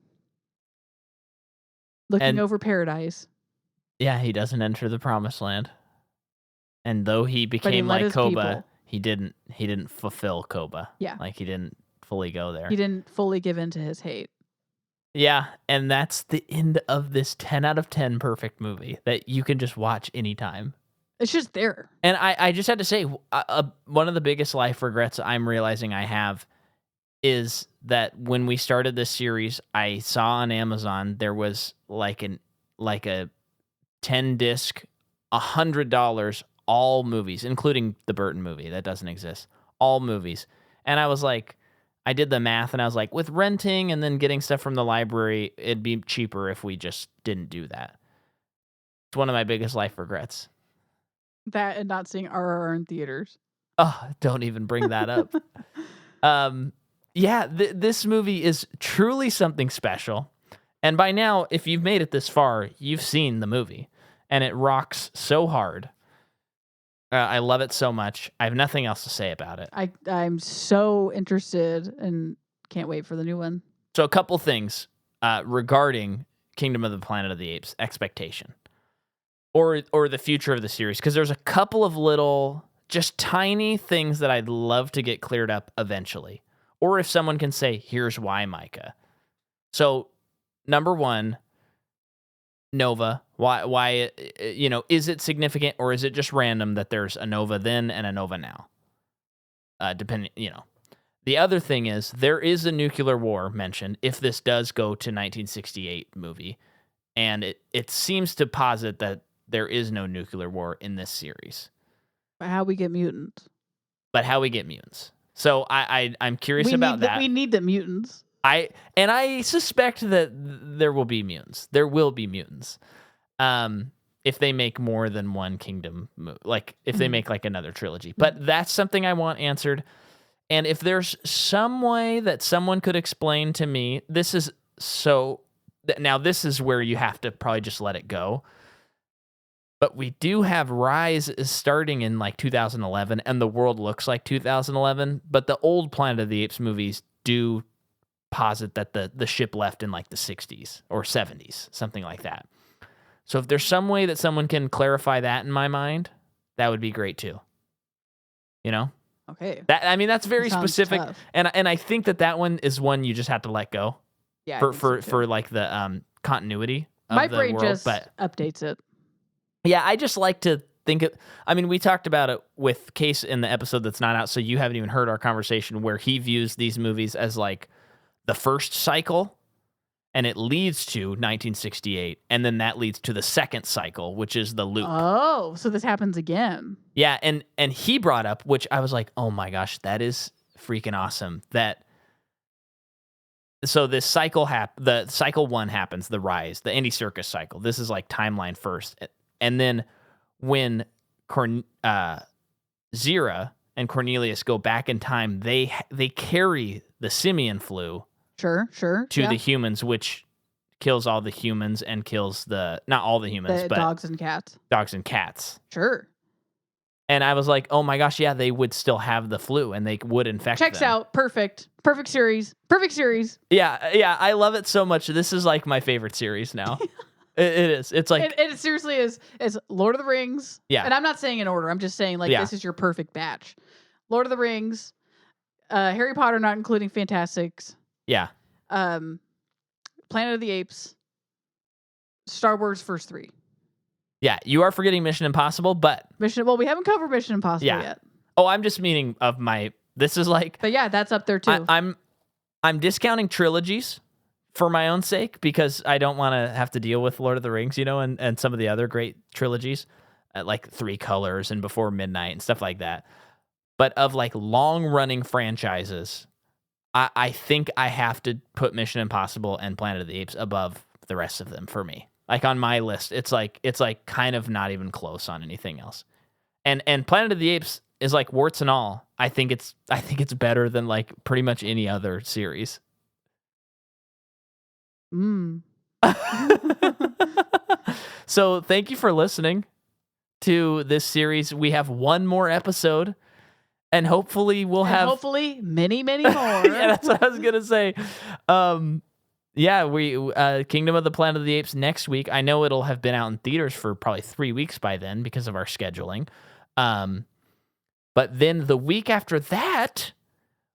Looking over paradise. Yeah, he doesn't enter the promised land. And though he became like Koba, he didn't fulfill Koba. Yeah. Like he didn't fully go there. He didn't fully give in to his hate. Yeah, and that's the end of this 10 out of 10 perfect movie that you can just watch anytime. It's just there. And I just had to say, one of the biggest life regrets I'm realizing I have is that when we started this series, I saw on Amazon there was like a 10-disc, $100, all movies, including the Burton movie that doesn't exist, all movies. And I was like, I did the math and I was like, with renting and then getting stuff from the library, it'd be cheaper if we just didn't do that. It's one of my biggest life regrets. That and not seeing RRR in theaters. Oh, don't even bring that up. This movie is truly something special. And by now, if you've made it this far, you've seen the movie. And it rocks so hard. I love it so much. I have nothing else to say about it. I'm so interested and can't wait for the new one. So a couple things regarding Kingdom of the Planet of the Apes expectation or the future of the series, because there's a couple of little, just tiny things that I'd love to get cleared up eventually. Or if someone can say, here's why, Micah. So number one, Nova. Why? Is it significant or is it just random that there's a Nova then and a Nova now? Depending, The other thing is there is a nuclear war mentioned if this does go to 1968 movie, and it seems to posit that there is no nuclear war in this series. But how we get mutants? So I'm curious about that. We need the mutants. I suspect that there will be mutants. There will be mutants. If they make more than one kingdom, like if they make like another trilogy. But that's something I want answered. And if there's some way that someone could explain to me, this is where you have to probably just let it go. But we do have Rise is starting in like 2011 and the world looks like 2011, but the old Planet of the Apes movies do posit that the ship left in like the 60s or 70s, something like that. So if there's some way that someone can clarify that in my mind, that would be great too. Okay. That's very specific, tough. and I think that one is one you just have to let go. Yeah. For like the continuity of my the brain world, just but updates it. Yeah, I just like to think of. We talked about it with Case in the episode that's not out, so you haven't even heard our conversation where he views these movies as like the first cycle, and it leads to 1968, and then that leads to the second cycle, which is the loop. Oh, so this happens again. Yeah, and he brought up, which I was like, oh my gosh, that is freaking awesome. So this cycle the cycle one happens, the Rise, the Andy Serkis cycle. This is like timeline first, and then when Zira and Cornelius go back in time, they carry the simian flu. Sure. To the humans, which kills all the humans and kills not all the humans, but dogs and cats. Dogs and cats. Sure. And I was like, oh my gosh, yeah, they would still have the flu and they would infect Checks them. out. Perfect series. Yeah, I love it so much. This is like my favorite series now. It is. It's like it seriously is Lord of the Rings. Yeah. And I'm not saying in order. I'm just saying this is your perfect batch. Lord of the Rings, Harry Potter, not including Fantastics. Yeah. Planet of the Apes, Star Wars first 3. Yeah, you are forgetting Mission Impossible, but we haven't covered Mission Impossible yet. Oh, I'm just meaning this is like. But yeah, that's up there too. I'm discounting trilogies for my own sake, because I don't want to have to deal with Lord of the Rings, and some of the other great trilogies, like Three Colors and Before Midnight and stuff like that. But of like long running franchises, I think I have to put Mission Impossible and Planet of the Apes above the rest of them for me. Like on my list, it's like kind of not even close on anything else. And Planet of the Apes is like warts and all. I think it's better than like pretty much any other series. So thank you for listening to this series. We have one more episode. And hopefully hopefully many more. Yeah, that's what I was gonna say. We Kingdom of the Planet of the Apes next week. I know it'll have been out in theaters for probably 3 weeks by then because of our scheduling. But then the week after that,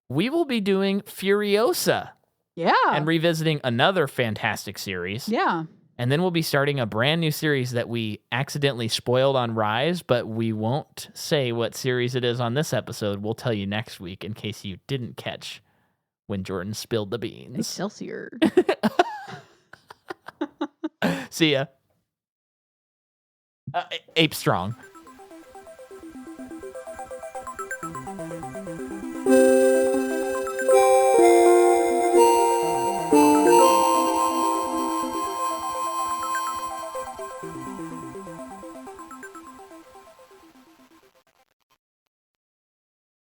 we will be doing Furiosa. Yeah. And revisiting another fantastic series. Yeah. And then we'll be starting a brand new series that we accidentally spoiled on Rise, but we won't say what series it is on this episode. We'll tell you next week in case you didn't catch when Jordan spilled the beans. Excelsior. See ya. Ape Strong.